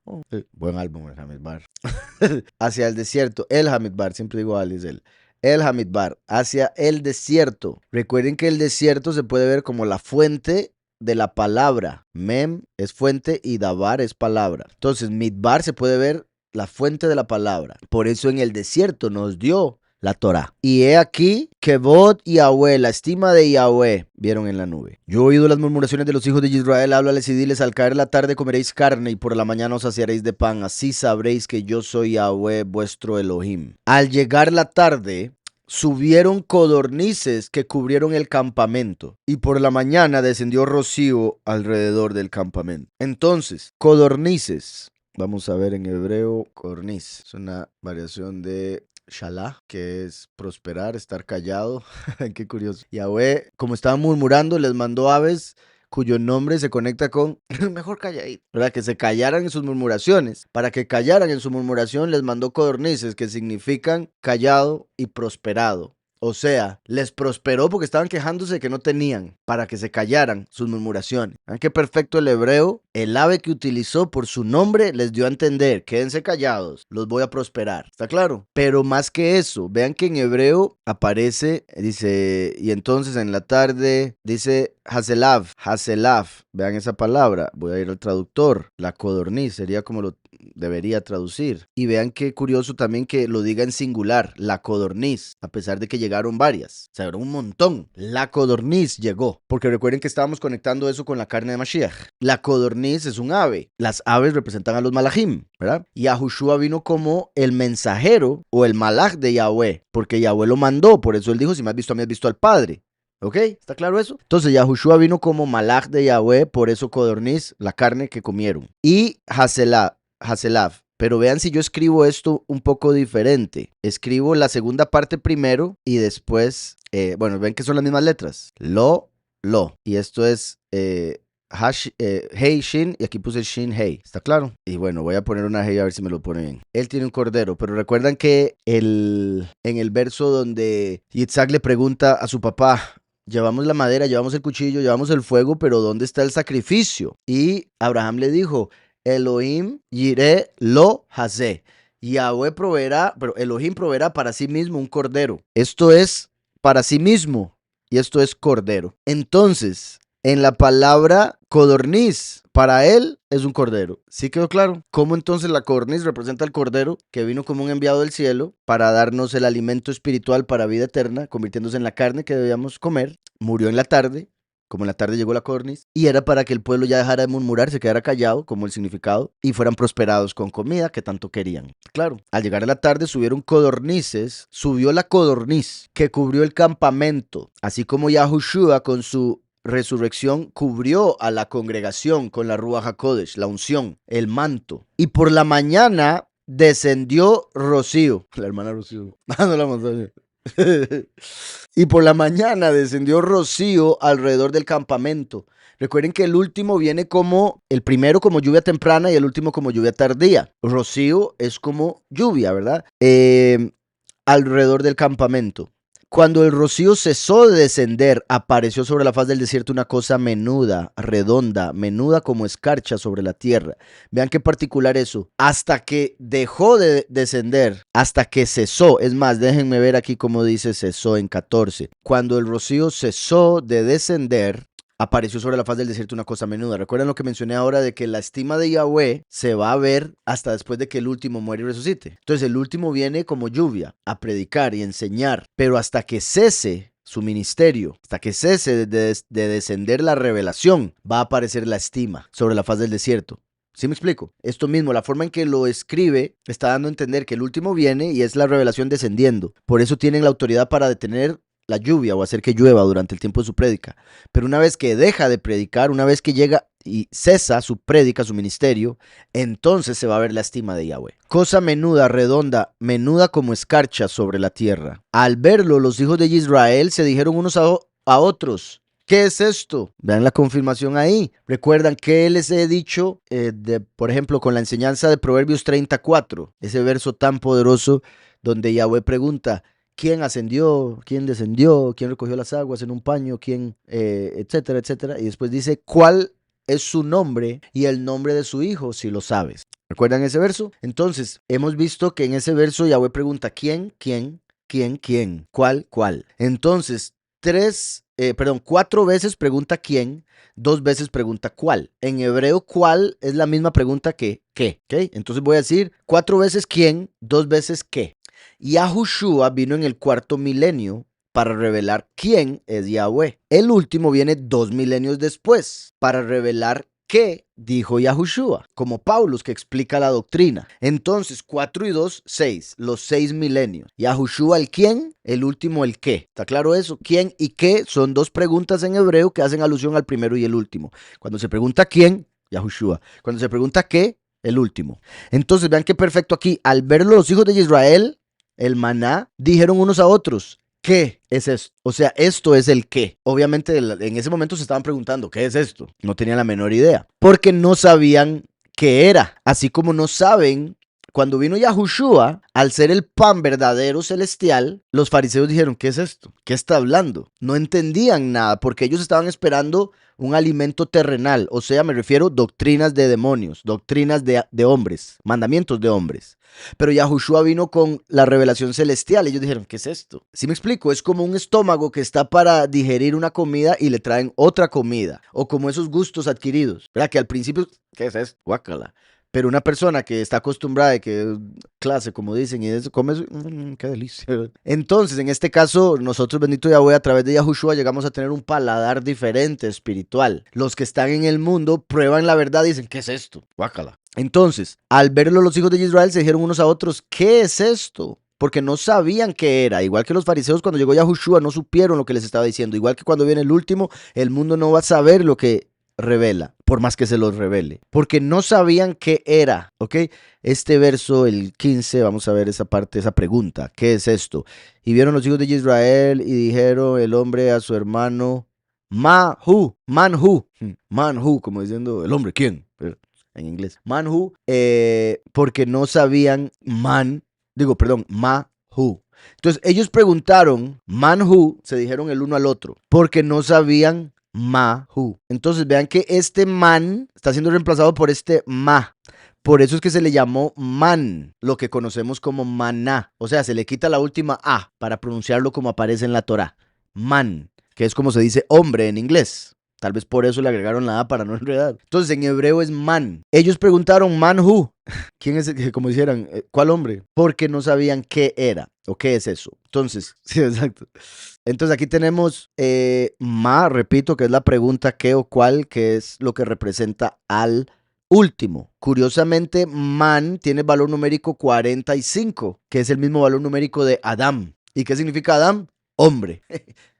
Buen álbum el Hamidbar. Hacia el desierto, el Hamidbar, siempre digo al, es él. El Hamidbar, hacia el desierto. Recuerden que el desierto se puede ver como la fuente de la palabra. Mem es fuente y Dabar es palabra. Entonces, Midbar se puede ver la fuente de la palabra. Por eso en el desierto nos dio la Torah. Y he aquí que Bod y Yahweh, la estima de Yahweh, vieron en la nube. Yo he oído las murmuraciones de los hijos de Israel, háblales y diles, al caer la tarde comeréis carne y por la mañana os saciaréis de pan. Así sabréis que yo soy Yahweh vuestro Elohim. Al llegar la tarde, subieron codornices que cubrieron el campamento, y por la mañana descendió rocío alrededor del campamento. Entonces, codornices, vamos a ver en hebreo, corniz, es una variación de Shalá, que es prosperar, estar callado. Qué curioso. Yahweh, como estaban murmurando, les mandó aves cuyo nombre se conecta con mejor calladito, ¿verdad? Que se callaran en sus murmuraciones. Para que callaran en su murmuración, les mandó codornices, que significan callado y prosperado. O sea, les prosperó porque estaban quejándose de que no tenían, para que se callaran sus murmuraciones. Vean qué perfecto el hebreo. El ave que utilizó por su nombre les dio a entender, quédense callados, los voy a prosperar. ¿Está claro? Pero más que eso, vean que en hebreo aparece, dice, y entonces en la tarde, dice Haselav, Haselav. Vean esa palabra, voy a ir al traductor. La codorniz sería como lo debería traducir. Y vean qué curioso también que lo diga en singular, la codorniz, a pesar de que llegaron varias. O sea, era un montón. La codorniz llegó. Porque recuerden que estábamos conectando eso con la carne de Mashiach. La codorniz es un ave. Las aves representan a los malachim, ¿verdad? Y Yahushua vino como el mensajero o el malach de Yahweh, porque Yahweh lo mandó. Por eso él dijo, si me has visto a mí, has visto al Padre. ¿Ok? ¿Está claro eso? Entonces, Yahushua vino como malach de Yahweh, por eso codorniz, la carne que comieron. Y Haselav. Pero vean si yo escribo esto un poco diferente. Escribo la segunda parte primero y después, bueno, ven que son las mismas letras. Lo. Y esto es Hey, Shin, y aquí puse Shin, Hey. ¿Está claro? Y bueno, voy a poner una Hey a ver si me lo pone bien. Él tiene un cordero, pero recuerdan que en el verso donde Yitzhak le pregunta a su papá, llevamos la madera, llevamos el cuchillo, llevamos el fuego, pero ¿dónde está el sacrificio? Y Abraham le dijo, Elohim yireh lo hazeh. Yahweh proveerá, pero Elohim proveerá para sí mismo un cordero. Esto es para sí mismo y esto es cordero. Entonces, en la palabra codorniz, para él es un cordero. ¿Sí quedó claro? ¿Cómo entonces la codorniz representa al cordero que vino como un enviado del cielo para darnos el alimento espiritual para vida eterna, convirtiéndose en la carne que debíamos comer? Murió en la tarde. Como en la tarde llegó la codorniz, y era para que el pueblo ya dejara de murmurar, se quedara callado, como el significado, y fueran prosperados con comida que tanto querían. Claro, al llegar a la tarde subieron codornices, subió la codorniz que cubrió el campamento, así como Yahushua con su resurrección cubrió a la congregación con la Ruach HaKodesh, la unción, el manto. Y por la mañana descendió Rocío, la hermana Rocío, no la montaña. Y por la mañana descendió rocío alrededor del campamento. Recuerden que el último viene como, el primero como lluvia temprana y el último como lluvia tardía. Rocío es como lluvia, ¿verdad? Alrededor del campamento. Cuando el rocío cesó de descender, apareció sobre la faz del desierto una cosa menuda, redonda, menuda como escarcha sobre la tierra. Vean qué particular eso. Hasta que dejó de descender, hasta que cesó. Es más, déjenme ver aquí cómo dice cesó en 14. Cuando el rocío cesó de descender, apareció sobre la faz del desierto una cosa menuda. ¿Recuerdan lo que mencioné ahora de que la estima de Yahweh se va a ver hasta después de que el último muere y resucite? Entonces el último viene como lluvia a predicar y enseñar, pero hasta que cese su ministerio, hasta que cese de descender la revelación, va a aparecer la estima sobre la faz del desierto. ¿Sí me explico? Esto mismo, la forma en que lo escribe está dando a entender que el último viene y es la revelación descendiendo. Por eso tienen la autoridad para detener la lluvia o hacer que llueva durante el tiempo de su prédica. Pero una vez que deja de predicar, una vez que llega y cesa su prédica, su ministerio, entonces se va a ver la estima de Yahweh. Cosa menuda, redonda, menuda como escarcha sobre la tierra. Al verlo, los hijos de Israel se dijeron unos a otros, ¿qué es esto? Vean la confirmación ahí. Recuerdan que les he dicho, por ejemplo, con la enseñanza de Proverbios 34, ese verso tan poderoso donde Yahweh pregunta, ¿quién ascendió? ¿Quién descendió? ¿Quién recogió las aguas en un paño? ¿Quién? Etcétera, etcétera. Y después dice, ¿cuál es su nombre y el nombre de su hijo, si lo sabes? ¿Recuerdan ese verso? Entonces, hemos visto que en ese verso Yahweh pregunta, ¿quién? ¿Quién? ¿Quién? ¿Quién? ¿Cuál? ¿Cuál? Entonces, 4 veces pregunta quién, 2 veces pregunta cuál. En hebreo, cuál es la misma pregunta que qué. ¿Okay? Entonces voy a decir 4 veces quién, 2 veces qué. Yahushua vino en el 4.º milenio para revelar quién es Yahweh. El último viene 2 milenios después para revelar qué dijo Yahushua, como Paulus que explica la doctrina. Entonces, 4 y 2, 6, los 6 milenios. Yahushua el quién, el último el qué. ¿Está claro eso? ¿Quién y qué? Son 2 preguntas en hebreo que hacen alusión al primero y el último. Cuando se pregunta quién, Yahushua. Cuando se pregunta qué, el último. Entonces, vean qué perfecto aquí. Al verlo los hijos de Israel, el maná, dijeron unos a otros, ¿qué es esto? O sea, esto es el qué. Obviamente en ese momento se estaban preguntando, ¿qué es esto? No tenían la menor idea, porque no sabían qué era, así como no saben. Cuando vino Yahushua, al ser el pan verdadero celestial, los fariseos dijeron, ¿qué es esto? ¿Qué está hablando? No entendían nada porque ellos estaban esperando un alimento terrenal, o sea, me refiero doctrinas de demonios, doctrinas de hombres, mandamientos de hombres. Pero Yahushua vino con la revelación celestial. Ellos dijeron, ¿qué es esto? ¿Sí me explico? Es como un estómago que está para digerir una comida y le traen otra comida. O como esos gustos adquiridos, ¿verdad? Que al principio, ¿qué es esto? Guácala. Pero una persona que está acostumbrada de que clase, como dicen, y eso, come eso, qué delicia. Entonces, en este caso, nosotros, bendito Yahweh, a través de Yahushua, llegamos a tener un paladar diferente, espiritual. Los que están en el mundo prueban la verdad y dicen, ¿qué es esto? Guácala. Entonces, al verlo los hijos de Israel, se dijeron unos a otros, ¿qué es esto? Porque no sabían qué era. Igual que los fariseos cuando llegó Yahushua no supieron lo que les estaba diciendo. Igual que cuando viene el último, el mundo no va a saber lo que revela, por más que se los revele, porque no sabían qué era, ¿ok? Este verso, el 15, vamos a ver esa parte, esa pregunta, ¿qué es esto? Y vieron los hijos de Israel y dijeron el hombre a su hermano, Manhu, como diciendo, el hombre, ¿quién? En inglés, Manhu, porque no sabían Mahu. Entonces ellos preguntaron, Manhu, se dijeron el uno al otro, porque no sabían Mahu. Entonces vean que este man está siendo reemplazado por este ma. Por eso es que se le llamó man, lo que conocemos como maná. O sea, se le quita la última a para pronunciarlo como aparece en la Torá. Man, que es como se dice hombre en inglés. Tal vez por eso le agregaron la a para no enredar. Entonces en hebreo es man. Ellos preguntaron manhu. ¿Quién es el que, como dijeran, cuál hombre? Porque no sabían qué era o qué es eso. Entonces, sí, exacto. Entonces aquí tenemos ma, repito, que es la pregunta qué o cuál, que es lo que representa al último. Curiosamente, man tiene valor numérico 45, que es el mismo valor numérico de Adam. ¿Y qué significa Adam? Hombre.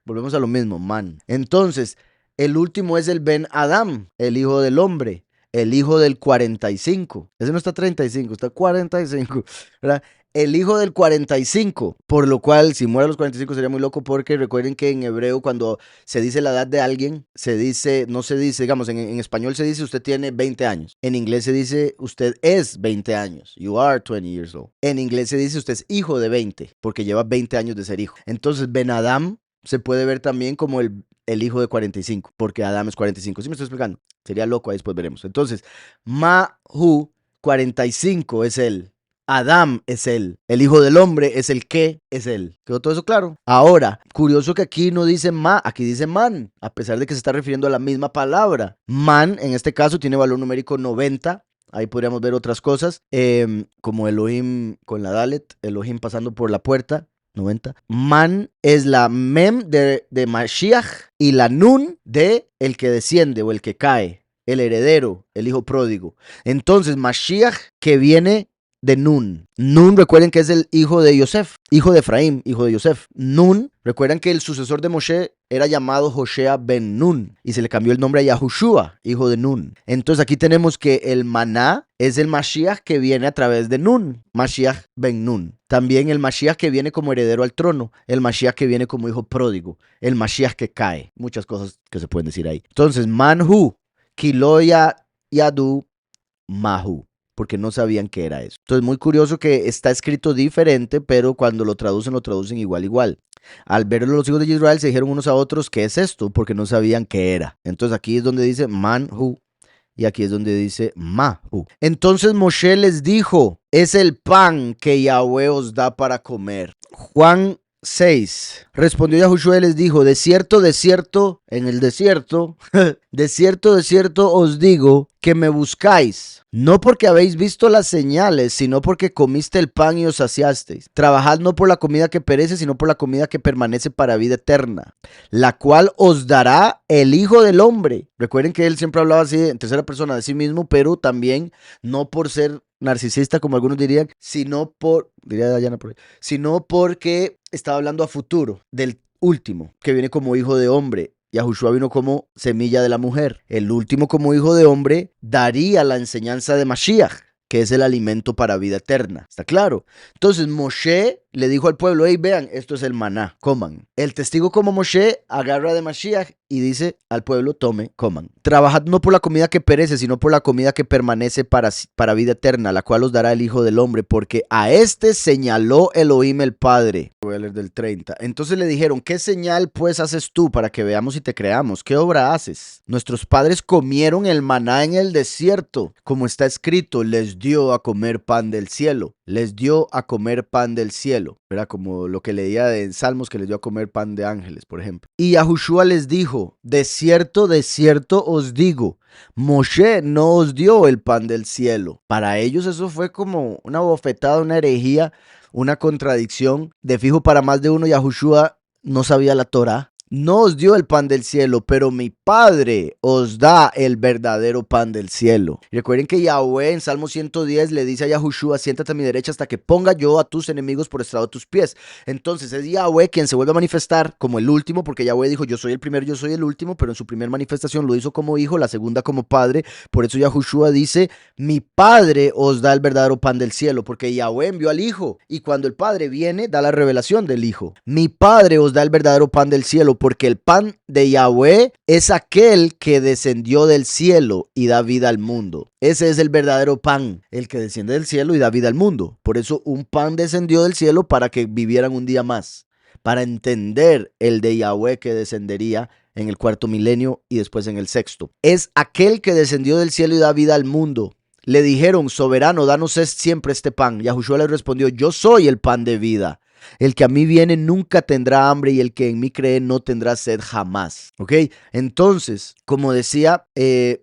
Volvemos a lo mismo, man. Entonces, el último es el Ben Adam, el hijo del hombre, el hijo del 45. Ese no está 35, está 45, ¿verdad? El hijo del 45, por lo cual si muere a los 45 sería muy loco porque recuerden que en hebreo cuando se dice la edad de alguien, se dice, no se dice, digamos, en español se dice usted tiene 20 años. En inglés se dice usted es 20 años. You are 20 years old. En inglés se dice usted es hijo de 20 porque lleva 20 años de ser hijo. Entonces Ben Adam se puede ver también como el hijo de 45 porque Adam es 45. ¿Sí me estoy explicando? Sería loco, ahí después veremos. Entonces, Mahu 45 es él. Adam es él, el hijo del hombre es el que es él. ¿Quedó todo eso claro? Ahora, curioso que aquí no dice ma, aquí dice man, a pesar de que se está refiriendo a la misma palabra. Man, en este caso, tiene valor numérico 90. Ahí podríamos ver otras cosas, como Elohim con la Dalet, Elohim pasando por la puerta. 90. Man es la mem de Mashiach y la nun de el que desciende o el que cae, el heredero, el hijo pródigo. Entonces, Mashiach que viene de Nun. Nun, recuerden que es el hijo de Yosef, hijo de Efraín, hijo de Yosef. Nun, recuerdan que el sucesor de Moshe era llamado Joshea ben Nun y se le cambió el nombre a Yahushua, hijo de Nun. Entonces aquí tenemos que el maná es el Mashiach que viene a través de Nun, Mashiach ben Nun. También el Mashiach que viene como heredero al trono, el Mashiach que viene como hijo pródigo, el Mashiach que cae. Muchas cosas que se pueden decir ahí. Entonces, Manhu, Kiloya Yadu, Mahu, porque no sabían qué era eso. Entonces, muy curioso que está escrito diferente, pero cuando lo traducen igual. Al verlo los hijos de Israel se dijeron unos a otros, ¿qué es esto? Porque no sabían qué era. Entonces aquí es donde dice Manhu y aquí es donde dice Mahu. Entonces Moshe les dijo, es el pan que Yahweh os da para comer. Juan 6. Respondió Yahushua y les dijo, de cierto, en el desierto, de cierto os digo que me buscáis, no porque habéis visto las señales, sino porque comiste el pan y os saciasteis. Trabajad no por la comida que perece, sino por la comida que permanece para vida eterna, la cual os dará el Hijo del Hombre. Recuerden que él siempre hablaba así en tercera persona de sí mismo, pero también no por ser narcisista, como algunos dirían, sino porque estaba hablando a futuro del último, que viene como hijo de hombre. Yahushua vino como semilla de la mujer. El último como hijo de hombre daría la enseñanza de Mashiach, que es el alimento para vida eterna. ¿Está claro? Entonces Moshe le dijo al pueblo, hey, vean, esto es el maná, coman. El testigo como Moshe agarra de Mashiach y dice al pueblo, tome, coman. Trabajad no por la comida que perece, sino por la comida que permanece para vida eterna, la cual os dará el Hijo del Hombre, porque a este señaló Elohim el Padre. Voy a leer del 30. Entonces le dijeron, ¿qué señal pues haces tú para que veamos y te creamos? ¿Qué obra haces? Nuestros padres comieron el maná en el desierto, como está escrito, les dio a comer pan del cielo. Les dio a comer pan del cielo. Era como lo que leía en Salmos, que les dio a comer pan de ángeles, por ejemplo. Y Yahushua les dijo, de cierto os digo, Moshe no os dio el pan del cielo. Para ellos eso fue como una bofetada, una herejía, una contradicción. De fijo para más de uno, Yahushua no sabía la Torá. No os dio el pan del cielo, pero mi Padre os da el verdadero pan del cielo. Recuerden que Yahweh en Salmo 110 le dice a Yahushua, siéntate a mi derecha hasta que ponga yo a tus enemigos por estrado de tus pies. Entonces es Yahweh quien se vuelve a manifestar como el último, porque Yahweh dijo, yo soy el primero, yo soy el último, pero en su primera manifestación lo hizo como hijo, la segunda como padre. Por eso Yahushua dice, mi Padre os da el verdadero pan del cielo, porque Yahweh envió al Hijo, y cuando el Padre viene, da la revelación del Hijo. Mi Padre os da el verdadero pan del cielo, porque el pan de Yahweh es aquel que descendió del cielo y da vida al mundo. Ese es el verdadero pan, el que desciende del cielo y da vida al mundo. Por eso un pan descendió del cielo para que vivieran un día más, para entender el de Yahweh que descendería en el cuarto milenio y después en el sexto. Es aquel que descendió del cielo y da vida al mundo. Le dijeron, soberano, danos siempre este pan. Yahushua les respondió, yo soy el pan de vida. El que a mí viene nunca tendrá hambre y el que en mí cree no tendrá sed jamás. ¿Ok? Entonces, como decía,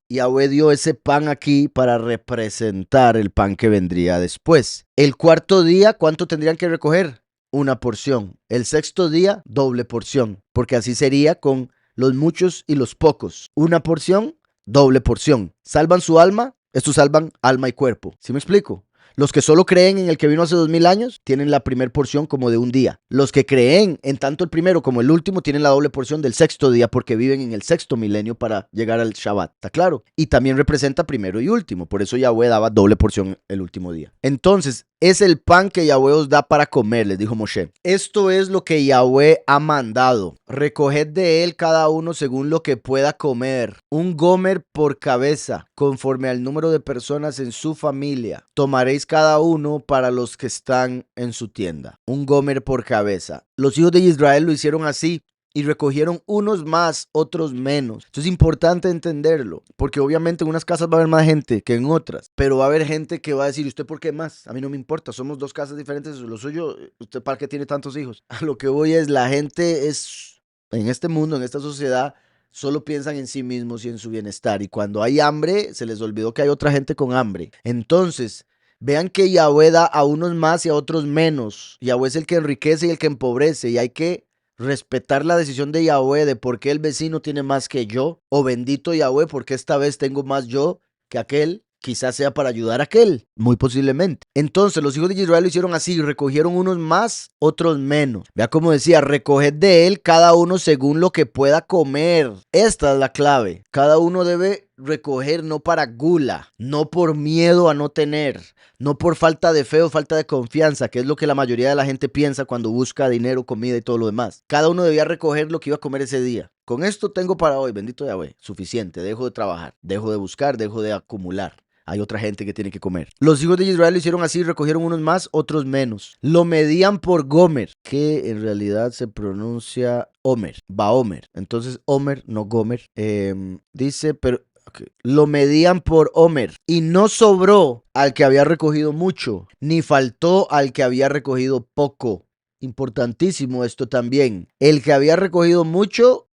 Yahweh dio ese pan aquí para representar el pan que vendría después. El cuarto día, ¿cuánto tendrían que recoger? Una porción. El sexto día, doble porción. Porque así sería con los muchos y los pocos. Una porción, doble porción. ¿Salvan su alma? Estos salvan alma y cuerpo. ¿Sí me explico? Los que solo creen en el que vino hace 2000 años tienen la primera porción como de un día. Los que creen en tanto el primero como el último tienen la doble porción del sexto día porque viven en el sexto milenio para llegar al Shabbat. ¿Está claro? Y también representa primero y último. Por eso Yahweh daba doble porción el último día. Entonces, es el pan que Yahweh os da para comer, les dijo Moshe. Esto es lo que Yahweh ha mandado. Recoged de él cada uno según lo que pueda comer. Un gomer por cabeza, conforme al número de personas en su familia. Tomaréis cada uno para los que están en su tienda. Un gomer por cabeza. Los hijos de Israel lo hicieron así. Y recogieron unos más, otros menos. Esto es importante entenderlo, porque obviamente en unas casas va a haber más gente que en otras, pero va a haber gente que va a decir, ¿usted por qué más? A mí no me importa, somos dos casas diferentes, lo suyo, ¿usted para qué tiene tantos hijos? A lo que voy es, la gente es, en este mundo, en esta sociedad, solo piensan en sí mismos y en su bienestar, y cuando hay hambre, se les olvidó que hay otra gente con hambre. Entonces, vean que Yahweh da a unos más y a otros menos. Yahweh es el que enriquece y el que empobrece, y hay que respetar la decisión de Yahweh de por qué el vecino tiene más que yo, o bendito Yahweh porque esta vez tengo más yo que aquel, quizás sea para ayudar a aquel, muy posiblemente. Entonces los hijos de Israel lo hicieron así, recogieron unos más, otros menos. Vea como decía, recoged de él cada uno según lo que pueda comer. Esta es la clave, cada uno debe recoger no para gula, no por miedo a no tener, no por falta de fe o falta de confianza, que es lo que la mayoría de la gente piensa cuando busca dinero, comida y todo lo demás. Cada uno debía recoger lo que iba a comer ese día. Con esto tengo para hoy, bendito Yahweh, suficiente, dejo de trabajar, dejo de buscar, dejo de acumular. Hay otra gente que tiene que comer. Los hijos de Israel lo hicieron así, recogieron unos más, otros menos. Lo medían por Gomer, que en realidad se pronuncia Omer, Baomer. Entonces Omer, no Gomer. Dice, pero okay. Lo medían por Omer y no sobró al que había recogido mucho, ni faltó al que había recogido poco. Importantísimo esto también. El que había recogido mucho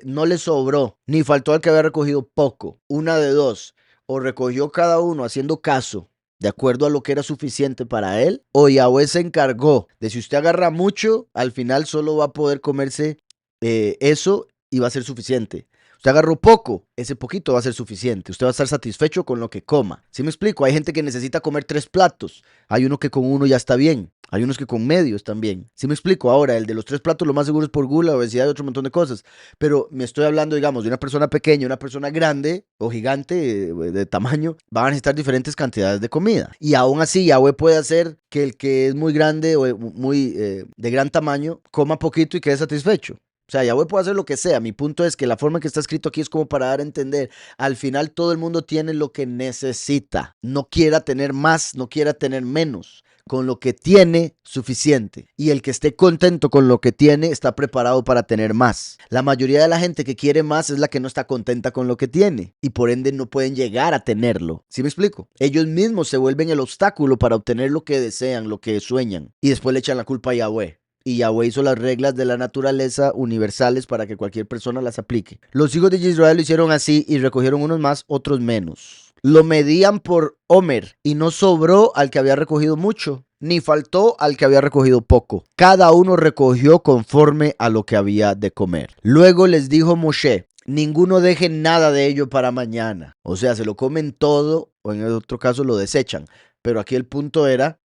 no le sobró, ni faltó al que había recogido poco. Una de dos. O recogió cada uno haciendo caso de acuerdo a lo que era suficiente para él, o Yahweh se encargó de si usted agarra mucho, al final solo va a poder comerse eso y va a ser suficiente. Usted agarró poco, ese poquito va a ser suficiente. Usted va a estar satisfecho con lo que coma. ¿Sí me explico? Hay gente que necesita comer 3 platos. Hay uno que con uno ya está bien. Hay unos que con medios también. ¿Sí me explico? Ahora, el de los 3 platos, lo más seguro es por gula, obesidad y otro montón de cosas. Pero me estoy hablando, digamos, de una persona pequeña, una persona grande o gigante de tamaño, van a necesitar diferentes cantidades de comida. Y aún así, Yahweh puede hacer que el que es muy grande o muy de gran tamaño coma poquito y quede satisfecho. O sea, Yahweh puede hacer lo que sea. Mi punto es que la forma en que está escrito aquí es como para dar a entender. Al final todo el mundo tiene lo que necesita. No quiera tener más, no quiera tener menos. Con lo que tiene, suficiente. Y el que esté contento con lo que tiene, está preparado para tener más. La mayoría de la gente que quiere más es la que no está contenta con lo que tiene. Y por ende no pueden llegar a tenerlo. ¿Sí me explico? Ellos mismos se vuelven el obstáculo para obtener lo que desean, lo que sueñan. Y después le echan la culpa a Yahweh. Y Yahweh hizo las reglas de la naturaleza universales para que cualquier persona las aplique. Los hijos de Israel lo hicieron así y recogieron unos más, otros menos. Lo medían por Homer y no sobró al que había recogido mucho, ni faltó al que había recogido poco. Cada uno recogió conforme a lo que había de comer. Luego les dijo Moshe: ninguno deje nada de ello para mañana. O sea, se lo comen todo o en el otro caso lo desechan. Pero aquí el punto era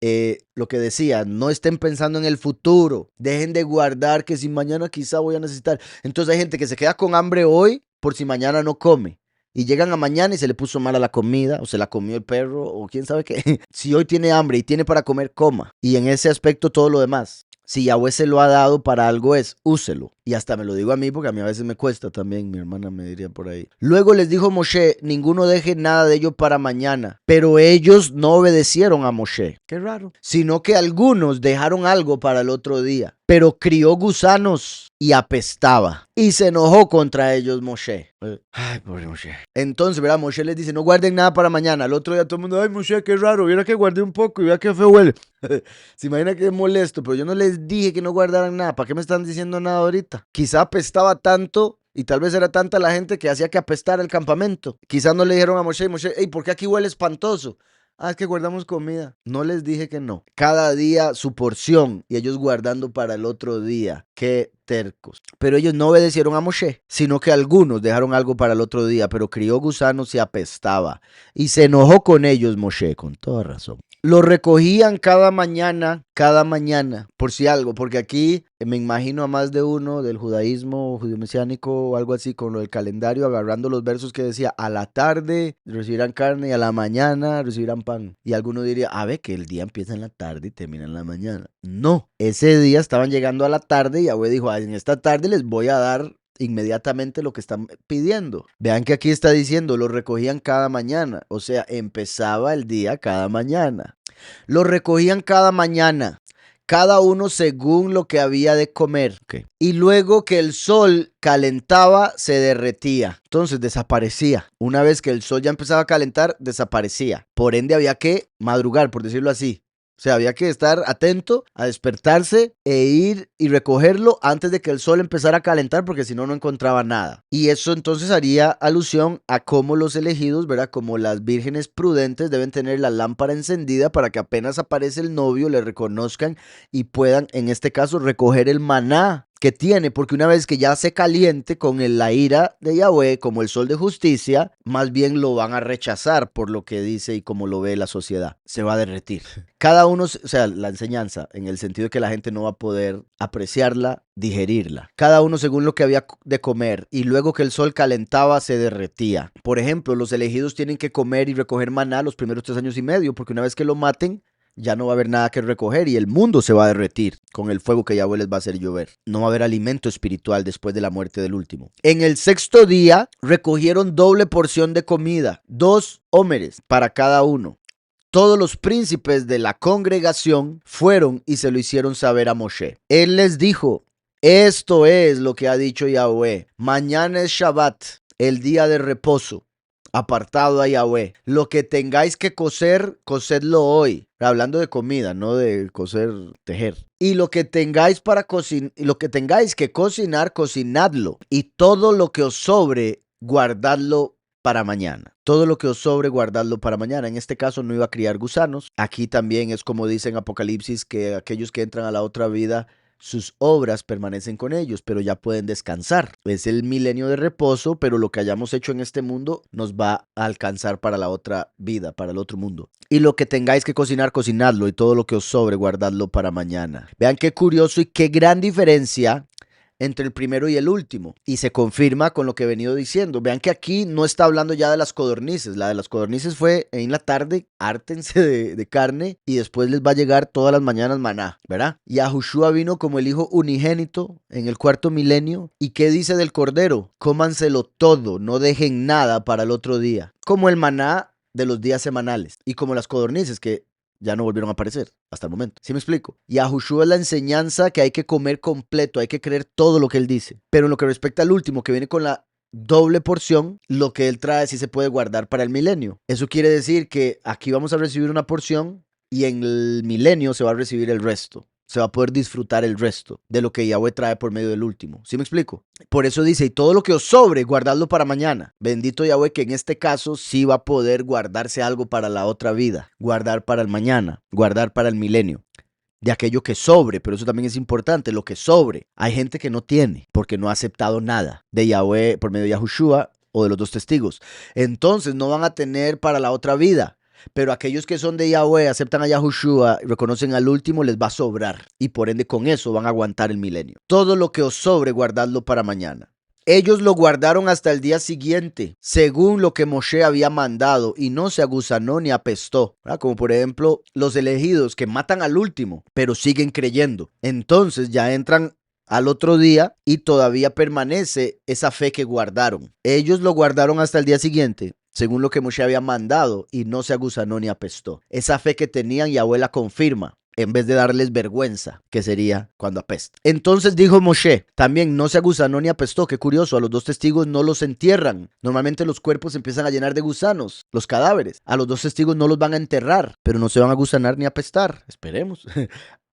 lo que decía, no estén pensando en el futuro, dejen de guardar que si mañana quizá voy a necesitar. Entonces hay gente que se queda con hambre hoy por si mañana no come. Y llegan a mañana y se le puso mala la comida, o se la comió el perro, o quién sabe qué. Si hoy tiene hambre y tiene para comer, coma. Y en ese aspecto todo lo demás. Si Yahweh se lo ha dado para algo es, úselo. Y hasta me lo digo a mí porque a mí a veces me cuesta también, mi hermana me diría por ahí. Luego les dijo Moshe: ninguno deje nada de ello para mañana. Pero ellos no obedecieron a Moshe. Qué raro. Sino que algunos dejaron algo para el otro día. Pero crió gusanos y apestaba. Y se enojó contra ellos Moshe. Ay, pobre Moshe. Entonces, ¿verdad? Moshe les dice: no guarden nada para mañana. Al otro día todo el mundo: ay, Moshe, qué raro. Viera que guardé un poco y vea qué feo huele. Se imagina que es molesto, pero yo no les dije que no guardaran nada. ¿Para qué me están diciendo nada ahorita? Quizá apestaba tanto y tal vez era tanta la gente que hacía que apestara el campamento. Quizá no le dijeron a Moshe: hey, ¿por qué aquí huele espantoso? Ah, es que guardamos comida. No les dije que no. Cada día su porción y ellos guardando para el otro día. Qué tercos. Pero ellos no obedecieron a Moshe, sino que algunos dejaron algo para el otro día, pero crió gusanos y apestaba. Y se enojó con ellos Moshe, con toda razón. Lo recogían cada mañana, por si algo, porque aquí me imagino a más de uno del judaísmo, judío mesiánico o algo así, con lo del calendario, agarrando los versos que decía: a la tarde recibirán carne y a la mañana recibirán pan. Y alguno diría: a ver, que el día empieza en la tarde y termina en la mañana. No, ese día estaban llegando a la tarde y Yahweh dijo: en esta tarde les voy a dar inmediatamente lo que están pidiendo. Vean que aquí está diciendo: lo recogían cada mañana, o sea, empezaba el día cada mañana. Lo recogían cada mañana, cada uno según lo que había de comer. Okay. Y luego que el sol calentaba, se derretía. Entonces desaparecía. Una vez que el sol ya empezaba a calentar, desaparecía. Por ende había que madrugar, por decirlo así. O sea, había que estar atento a despertarse e ir y recogerlo antes de que el sol empezara a calentar, porque si no, no encontraba nada. Y eso entonces haría alusión a cómo los elegidos, ¿verdad? Como las vírgenes prudentes deben tener la lámpara encendida para que apenas aparece el novio, le reconozcan y puedan, en este caso, recoger el maná que tiene, porque una vez que ya se caliente con la ira de Yahweh, como el sol de justicia, más bien lo van a rechazar por lo que dice y como lo ve la sociedad. Se va a derretir. Cada uno, o sea, la enseñanza, en el sentido de que la gente no va a poder apreciarla, digerirla. Cada uno según lo que había de comer, y luego que el sol calentaba, se derretía. Por ejemplo, los elegidos tienen que comer y recoger maná los primeros 3 años y medio, porque una vez que lo maten, ya no va a haber nada que recoger y el mundo se va a derretir con el fuego que Yahweh les va a hacer llover. No va a haber alimento espiritual después de la muerte del último. En el 6º día recogieron doble porción de comida, 2 hómeres para cada uno. Todos los príncipes de la congregación fueron y se lo hicieron saber a Moshe. Él les dijo: esto es lo que ha dicho Yahweh. Mañana es Shabbat, el día de reposo, apartado a Yahweh. Lo que tengáis que coser, cosedlo hoy. Hablando de comida, no de coser, tejer. Y lo que tengáis que cocinar, cocinadlo. Y todo lo que os sobre, guardadlo para mañana. Todo lo que os sobre, guardadlo para mañana. En este caso no iba a criar gusanos. Aquí también es como dice en Apocalipsis, que aquellos que entran a la otra vida sus obras permanecen con ellos, pero ya pueden descansar. Es el milenio de reposo, pero lo que hayamos hecho en este mundo nos va a alcanzar para la otra vida, para el otro mundo. Y lo que tengáis que cocinar, cocinadlo, y todo lo que os sobre, guardadlo para mañana. Vean qué curioso y qué gran diferencia entre el primero y el último, y se confirma con lo que he venido diciendo. Vean que aquí no está hablando ya de las codornices. La de las codornices fue en la tarde, hártense de carne y después les va a llegar todas las mañanas maná, ¿verdad? Y Yahushua vino como el hijo unigénito en el cuarto milenio. ¿Y qué dice del cordero? Cómanselo todo, no dejen nada para el otro día, como el maná de los días semanales y como las codornices que ya no volvieron a aparecer hasta el momento. ¿Sí me explico? Yahushua es la enseñanza que hay que comer completo, hay que creer todo lo que él dice. Pero en lo que respecta al último, que viene con la doble porción, lo que él trae sí se puede guardar para el milenio. Eso quiere decir que aquí vamos a recibir una porción y en el milenio se va a recibir el resto. Se va a poder disfrutar el resto de lo que Yahweh trae por medio del último. ¿Sí me explico? Por eso dice, y todo lo que os sobre, guardadlo para mañana. Bendito Yahweh que en este caso sí va a poder guardarse algo para la otra vida. Guardar para el mañana, guardar para el milenio. De aquello que sobre, pero eso también es importante, lo que sobre. Hay gente que no tiene porque no ha aceptado nada de Yahweh por medio de Yahushua o de los dos testigos. Entonces no van a tener para la otra vida. Pero aquellos que son de Yahweh, aceptan a Yahushua y reconocen al último, les va a sobrar. Y por ende con eso van a aguantar el milenio. Todo lo que os sobre, guardadlo para mañana. Ellos lo guardaron hasta el día siguiente, según lo que Moshe había mandado, y no se agusanó ni apestó. ¿Verdad? Como por ejemplo los elegidos que matan al último, pero siguen creyendo. Entonces ya entran al otro día y todavía permanece esa fe que guardaron. Ellos lo guardaron hasta el día siguiente, según lo que Moshe había mandado, y no se agusanó ni apestó. Esa fe que tenían, Yahweh la confirma, en vez de darles vergüenza, que sería cuando apesta. Entonces dijo Moshe, también no se agusanó ni apestó. Qué curioso, a los dos testigos no los entierran. Normalmente los cuerpos empiezan a llenar de gusanos, los cadáveres. A los dos testigos no los van a enterrar, pero no se van a gusanar ni apestar. Esperemos.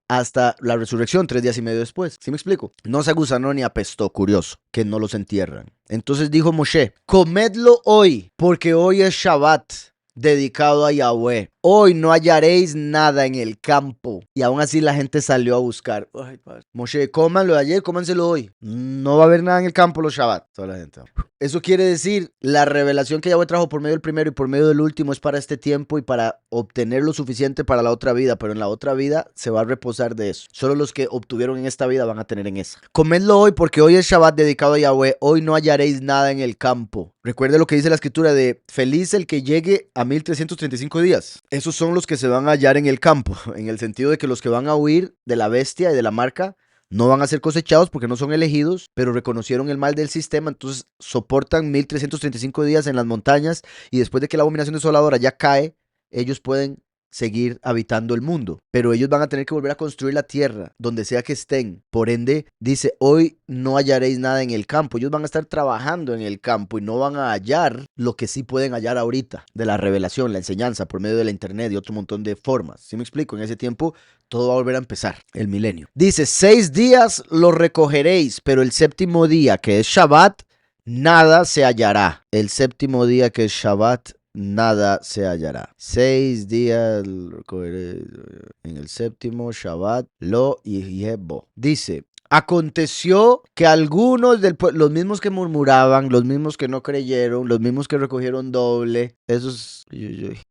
Hasta la resurrección 3 días y medio después. ¿Sí me explico? No se agusanó ni apestó, curioso, que no los entierran. Entonces dijo Moshe, comedlo hoy, porque hoy es Shabbat, dedicado a Yahweh. Hoy no hallaréis nada en el campo. Y aún así la gente salió a buscar. Ay, Moshe, cómanlo de ayer, cómanselo hoy. No va a haber nada en el campo los Shabbat. Toda la gente. Eso quiere decir, la revelación que Yahweh trajo por medio del primero y por medio del último es para este tiempo y para obtener lo suficiente para la otra vida, pero en la otra vida se va a reposar de eso. Solo los que obtuvieron en esta vida van a tener en esa. Comedlo hoy porque hoy es Shabbat dedicado a Yahweh, hoy no hallaréis nada en el campo. Recuerde lo que dice la escritura de feliz el que llegue a 1335 días. Esos son los que se van a hallar en el campo, en el sentido de que los que van a huir de la bestia y de la marca no van a ser cosechados porque no son elegidos, pero reconocieron el mal del sistema, entonces soportan 1335 días en las montañas y después de que la abominación desoladora ya cae, ellos pueden seguir habitando el mundo, pero ellos van a tener que volver a construir la tierra donde sea que estén. Por ende, dice, hoy no hallaréis nada en el campo. Ellos van a estar trabajando en el campo y no van a hallar lo que sí pueden hallar ahorita de la revelación, la enseñanza por medio de la internet y otro montón de formas. ¿Sí me explico? En ese tiempo todo va a volver a empezar, el milenio. Dice, 6 días lo recogeréis, pero el séptimo día, que es Shabbat, nada se hallará. El séptimo día, que es Shabbat, nada se hallará. 6 días en el séptimo Shabbat lo llevo. Dice, aconteció que algunos del pueblo, los mismos que murmuraban, los mismos que no creyeron, los mismos que recogieron doble, esos...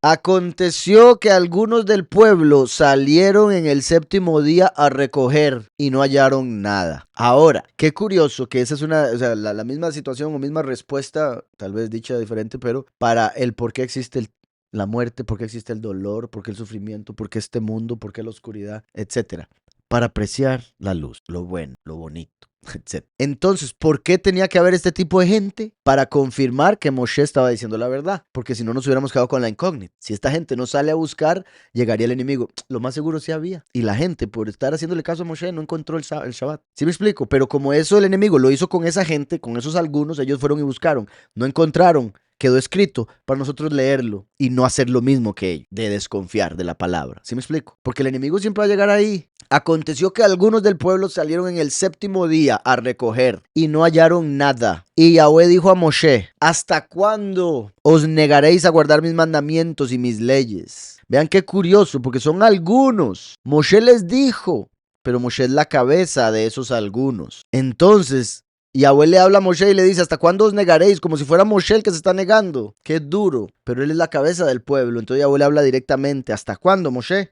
Aconteció que algunos del pueblo salieron en el séptimo día a recoger y no hallaron nada. Ahora, qué curioso que esa es una, o sea, la misma situación o misma respuesta, tal vez dicha diferente, pero para el por qué existe la muerte, por qué existe el dolor, por qué el sufrimiento, por qué este mundo, por qué la oscuridad, etcétera. Para apreciar la luz, lo bueno, lo bonito, etc. Entonces, ¿por qué tenía que haber este tipo de gente? Para confirmar que Moshe estaba diciendo la verdad, porque si no nos hubiéramos quedado con la incógnita. Si esta gente no sale a buscar, llegaría el enemigo. Lo más seguro sí había. Y la gente, por estar haciéndole caso a Moshe, no encontró el Shabbat. ¿Sí me explico? Pero como eso el enemigo lo hizo con esa gente, con esos algunos, ellos fueron y buscaron, no encontraron. Quedó escrito para nosotros leerlo y no hacer lo mismo que ellos, de desconfiar de la palabra. ¿Sí me explico? Porque el enemigo siempre va a llegar ahí. Aconteció que algunos del pueblo salieron en el séptimo día a recoger y no hallaron nada. Y Yahweh dijo a Moshe, ¿hasta cuándo os negaréis a guardar mis mandamientos y mis leyes? Vean qué curioso, porque son algunos. Moshe les dijo, pero Moshe es la cabeza de esos algunos. Entonces, Yahweh le habla a Moshe y le dice, ¿hasta cuándo os negaréis? Como si fuera Moshe el que se está negando. Qué duro. Pero él es la cabeza del pueblo. Entonces Yahweh le habla directamente. ¿Hasta cuándo, Moshe?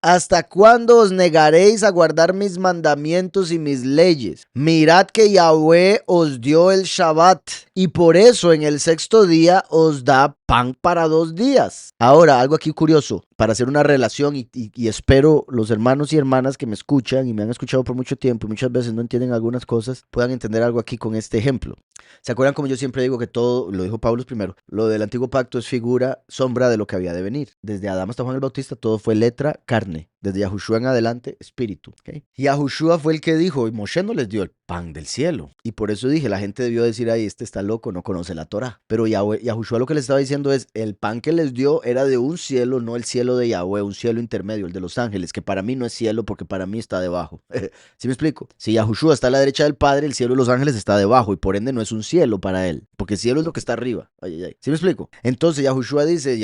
¿Hasta cuándo os negaréis a guardar mis mandamientos y mis leyes? Mirad que Yahweh os dio el Shabbat y por eso en el sexto día os da pan para 2 días. Ahora, algo aquí curioso, para hacer una relación y espero los hermanos y hermanas que me escuchan y me han escuchado por mucho tiempo y muchas veces no entienden algunas cosas, puedan entender algo aquí con este ejemplo. ¿Se acuerdan como yo siempre digo que todo, lo dijo Pablo primero, lo del antiguo pacto es figura, sombra de lo que había de venir? Desde Adán hasta Juan el Bautista todo fue letra, carne. Desde Yahushua en adelante, espíritu. ¿Okay? Yahushua fue el que dijo, y Moshe no les dio el pan del cielo. Y por eso dije, la gente debió decir, ahí este está loco, no conoce la Torah. Pero Yahushua lo que les estaba diciendo es, el pan que les dio era de un cielo, no el cielo de Yahweh, un cielo intermedio, el de los ángeles, que para mí no es cielo porque para mí está debajo. ¿Sí me explico? Si Yahushua está a la derecha del Padre, el cielo de los ángeles está debajo y por ende no es un cielo para él, porque cielo es lo que está arriba. ¿Sí me explico? Entonces Yahushua dice,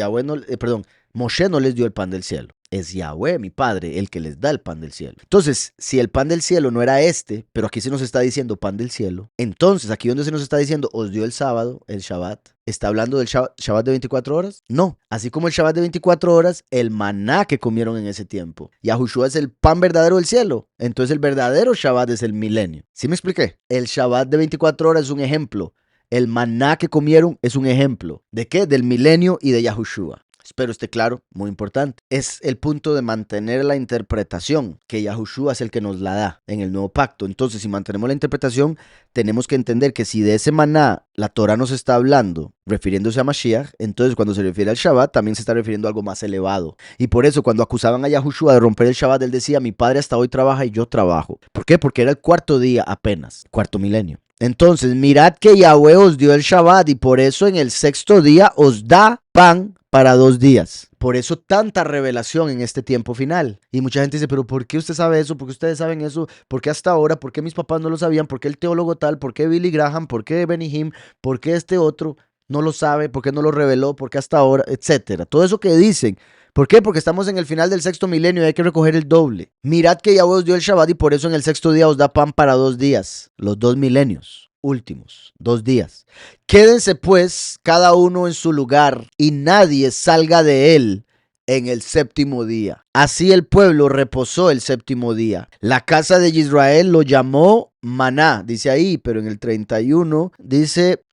Moshe no les dio el pan del cielo. Es Yahweh, mi Padre, el que les da el pan del cielo. Entonces, si el pan del cielo no era este, pero aquí se nos está diciendo pan del cielo, entonces aquí donde se nos está diciendo os dio el sábado, el Shabbat, ¿está hablando del Shabbat de 24 horas? No. Así como el Shabbat de 24 horas, el maná que comieron en ese tiempo. Yahushua es el pan verdadero del cielo. Entonces el verdadero Shabbat es el milenio. ¿Sí me expliqué? El Shabbat de 24 horas es un ejemplo. El maná que comieron es un ejemplo. ¿De qué? Del milenio y de Yahushua. Espero esté claro, muy importante. Es el punto de mantener la interpretación, que Yahushua es el que nos la da en el nuevo pacto. Entonces, si mantenemos la interpretación, tenemos que entender que si de ese maná la Torah nos está hablando, refiriéndose a Mashiach, entonces cuando se refiere al Shabbat, también se está refiriendo a algo más elevado. Y por eso, cuando acusaban a Yahushua de romper el Shabbat, él decía, mi padre hasta hoy trabaja y yo trabajo. ¿Por qué? Porque era el cuarto día apenas, cuarto milenio. Entonces, mirad que Yahweh os dio el Shabbat y por eso en el sexto día os da pan para 2 días. Por eso tanta revelación en este tiempo final. Y mucha gente dice, pero ¿por qué usted sabe eso? ¿Por qué ustedes saben eso? ¿Por qué hasta ahora? ¿Por qué mis papás no lo sabían? ¿Por qué el teólogo tal? ¿Por qué Billy Graham? ¿Por qué Benny Hinn? ¿Por qué este otro no lo sabe? ¿Por qué no lo reveló? ¿Por qué hasta ahora? Etcétera. Todo eso que dicen. ¿Por qué? Porque estamos en el final del sexto milenio y hay que recoger el doble. Mirad que Yahweh os dio el Shabbat y por eso en el sexto día os da pan para 2 días. Los 2 milenios últimos, 2 días. Quédense pues cada uno en su lugar y nadie salga de él en el séptimo día. Así el pueblo reposó el séptimo día. La casa de Israel lo llamó maná, dice ahí, pero en el 31 dice...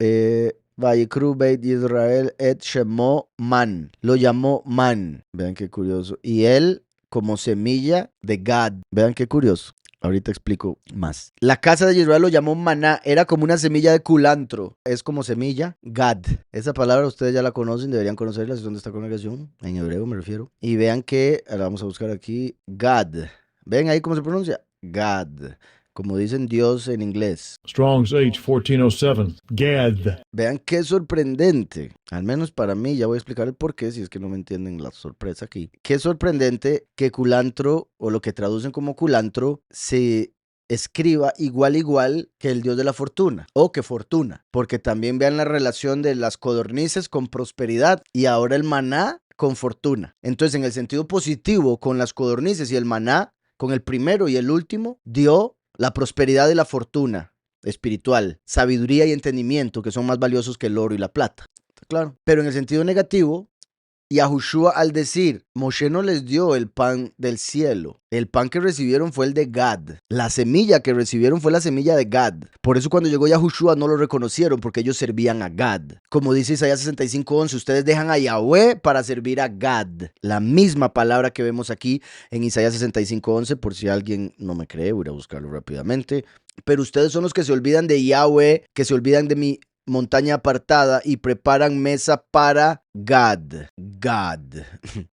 Vayikru Beit Israel et Shemo Man. Lo llamó Man. Vean qué curioso. Y él como semilla de Gad. Vean qué curioso. Ahorita explico más. La casa de Israel lo llamó maná. Era como una semilla de culantro. Es como semilla. Gad. Esa palabra ustedes ya la conocen. Deberían conocerla. ¿Es donde está congregación? En hebreo me refiero. Y vean que, ahora vamos a buscar aquí. Gad. ¿Ven ahí cómo se pronuncia? Gad. Como dicen Dios en inglés. Strong's H1407. Gad. Vean qué sorprendente, al menos para mí, ya voy a explicar el por qué, si es que no me entienden la sorpresa aquí. Qué sorprendente que culantro, o lo que traducen como culantro, se escriba igual que el dios de la fortuna, o que fortuna, porque también vean la relación de las codornices con prosperidad y ahora el maná con fortuna. Entonces, en el sentido positivo, con las codornices y el maná, con el primero y el último, dio la prosperidad y la fortuna espiritual, sabiduría y entendimiento, que son más valiosos que el oro y la plata. Claro. Pero en el sentido negativo, Yahushua al decir, Moshe no les dio el pan del cielo. El pan que recibieron fue el de Gad. La semilla que recibieron fue la semilla de Gad. Por eso cuando llegó Yahushua no lo reconocieron, porque ellos servían a Gad. Como dice Isaías 65:11, ustedes dejan a Yahweh para servir a Gad. La misma palabra que vemos aquí en Isaías 65:11, por si alguien no me cree, voy a buscarlo rápidamente. Pero ustedes son los que se olvidan de Yahweh, que se olvidan de mi montaña apartada y preparan mesa para Gad.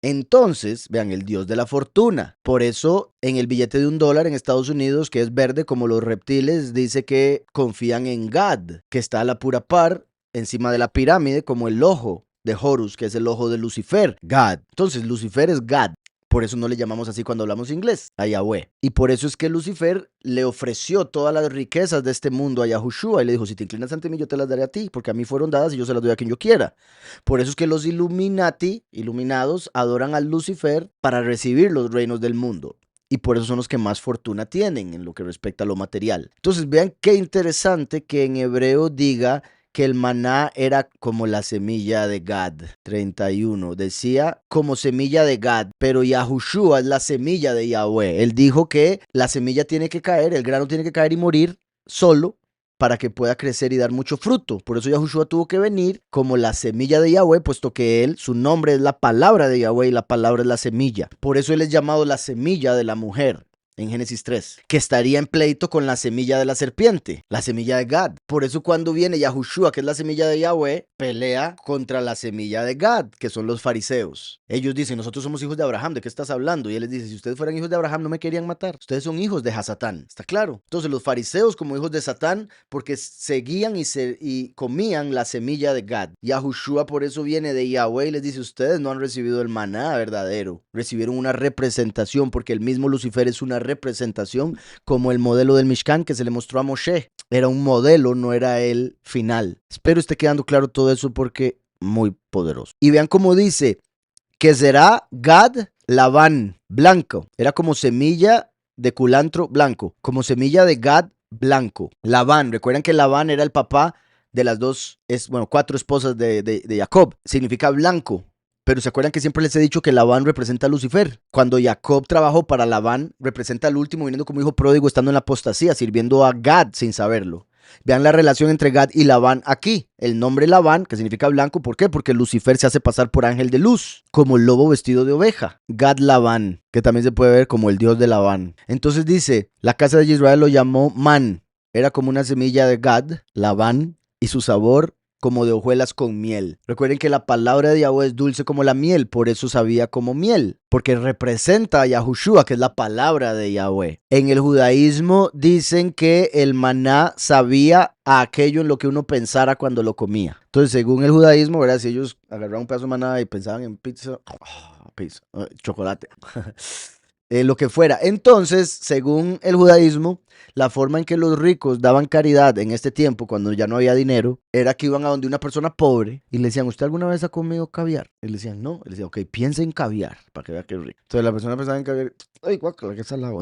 Entonces, vean, el dios de la fortuna. Por eso, en el billete de $1 en Estados Unidos, que es verde como los reptiles, dice que confían en Gad, que está a la pura par encima de la pirámide como el ojo de Horus, que es el ojo de Lucifer. Gad. Entonces, Lucifer es Gad. Por eso no le llamamos así cuando hablamos inglés, a Yahweh. Y por eso es que Lucifer le ofreció todas las riquezas de este mundo a Yahushua y le dijo, si te inclinas ante mí, yo te las daré a ti, porque a mí fueron dadas y yo se las doy a quien yo quiera. Por eso es que los Illuminati, iluminados, adoran a Lucifer para recibir los reinos del mundo. y por eso son los que más fortuna tienen en lo que respecta a lo material. Entonces vean qué interesante que en hebreo diga que el maná era como la semilla de Gad. 31. Decía como semilla de Gad, pero Yahushua es la semilla de Yahweh. Él dijo que la semilla tiene que caer, el grano tiene que caer y morir solo para que pueda crecer y dar mucho fruto. Por eso Yahushua tuvo que venir como la semilla de Yahweh, puesto que él, su nombre es la palabra de Yahweh y la palabra es la semilla. Por eso él es llamado la semilla de la mujer. En Génesis 3, que estaría en pleito con la semilla de la serpiente, la semilla de Gad. Por eso cuando viene Yahushua, que es la semilla de Yahweh, pelea contra la semilla de Gad, que son los fariseos. Ellos dicen, nosotros somos hijos de Abraham, ¿de qué estás hablando? Y él les dice, si ustedes fueran hijos de Abraham no me querían matar. Ustedes son hijos de Hasatán, ¿está claro? Entonces los fariseos como hijos de Satán, porque seguían y comían la semilla de Gad. Yahushua por eso viene de Yahweh y les dice, ustedes no han recibido el maná verdadero, recibieron una representación, porque el mismo Lucifer es una representación, como el modelo del Mishkan que se le mostró a Moshe. Era un modelo, no era el final. Espero esté quedando claro todo eso porque muy poderoso. Y vean cómo dice que será Gad Labán blanco. Era como semilla de culantro blanco, como semilla de Gad blanco. Labán, recuerden que Labán era el papá de las cuatro esposas de Jacob. Significa blanco. Pero se acuerdan que siempre les he dicho que Labán representa a Lucifer. Cuando Jacob trabajó para Labán, representa al último viniendo como hijo pródigo, estando en la apostasía, sirviendo a Gad sin saberlo. Vean la relación entre Gad y Labán aquí. El nombre Labán, que significa blanco, ¿por qué? Porque Lucifer se hace pasar por ángel de luz, como el lobo vestido de oveja. Gad Labán, que también se puede ver como el dios de Labán. Entonces dice, la casa de Israel lo llamó Man. Era como una semilla de Gad, Labán, y su sabor como de hojuelas con miel. Recuerden que la palabra de Yahweh es dulce como la miel, por eso sabía como miel, porque representa a Yahushua, que es la palabra de Yahweh. En el judaísmo dicen que el maná sabía a aquello en lo que uno pensara cuando lo comía. Entonces, según el judaísmo, ¿verdad? Si ellos agarraban un pedazo de maná y pensaban en pizza, chocolate, lo que fuera. Entonces, según el judaísmo, la forma en que los ricos daban caridad en este tiempo, cuando ya no había dinero, era que iban a donde una persona pobre y le decían, ¿usted alguna vez ha comido caviar? Y le decían, no. Y le decían, ok, piensa en caviar, para que vea que es rico. Entonces la persona pensaba en caviar, ay, guácala, qué salado.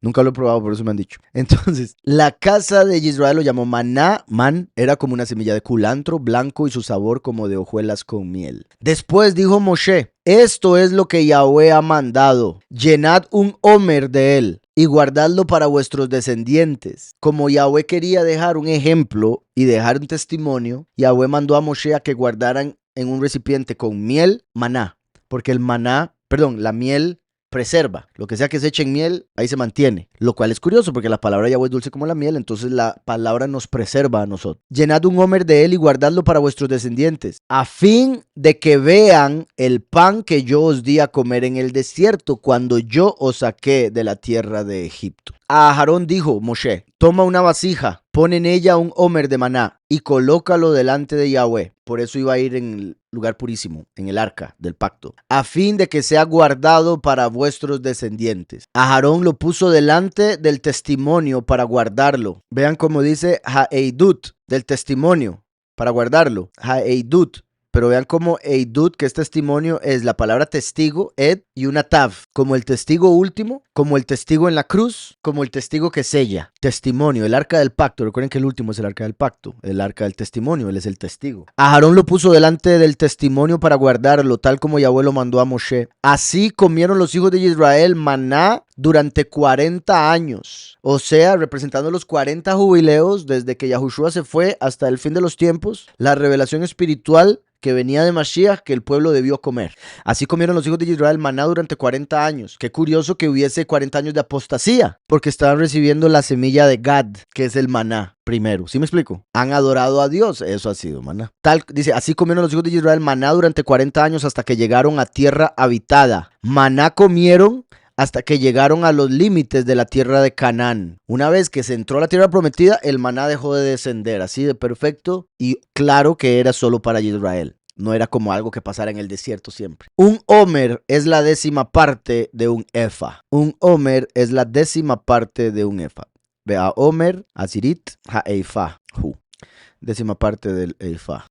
Nunca lo he probado, por eso me han dicho. Entonces, la casa de Israel lo llamó maná. Man era como una semilla de culantro blanco y su sabor como de hojuelas con miel. Después dijo Moshe, esto es lo que Yahweh ha mandado, llenad un homer de él y guardadlo para vuestros descendientes. Como Yahweh quería dejar un ejemplo y dejar un testimonio, Yahweh mandó a Moshe a que guardaran en un recipiente con miel, maná, porque la miel preserva. Lo que sea que se eche en miel, ahí se mantiene. Lo cual es curioso porque la palabra Yahweh es dulce como la miel, entonces la palabra nos preserva a nosotros. Llenad un homer de él y guardadlo para vuestros descendientes, a fin de que vean el pan que yo os di a comer en el desierto cuando yo os saqué de la tierra de Egipto. A Aarón dijo Moshe, toma una vasija, pon en ella un homer de maná y colócalo delante de Yahweh. Por eso iba a ir en el lugar purísimo, en el arca del pacto, a fin de que sea guardado para vuestros descendientes. A Aarón lo puso delante del testimonio para guardarlo. Vean cómo dice Ha'eidut, del testimonio, para guardarlo. Ha'eidut. Pero vean cómo Eidut, que es testimonio, es la palabra testigo, Ed, y una Tav, como el testigo último, como el testigo en la cruz, como el testigo que sella. Testimonio, el arca del pacto. Recuerden que el último es el arca del pacto, el arca del testimonio, él es el testigo. A Aarón lo puso delante del testimonio para guardarlo, tal como Yahweh lo mandó a Moshe. Así comieron los hijos de Israel maná durante 40 años. O sea, representando los 40 jubileos desde que Yahushua se fue hasta el fin de los tiempos, la revelación espiritual que venía de Mashiach que el pueblo debió comer. Así comieron los hijos de Israel maná durante 40 años. Qué curioso que hubiese 40 años de apostasía, porque estaban recibiendo la semilla de Gad, que es el maná primero. ¿Sí me explico? Han adorado a Dios, eso ha sido maná. Dice, así comieron los hijos de Israel maná durante 40 años hasta que llegaron a tierra habitada. Maná comieron hasta que llegaron a los límites de la tierra de Canaán. Una vez que se entró a la tierra prometida, el maná dejó de descender, así de perfecto, y claro que era solo para Israel. No era como algo que pasara en el desierto siempre. Un homer es la 10ª parte de un efa. Un homer es la 10ª parte de un efa. Vea, homer, azirit, ha'efa, 10ª parte del efa.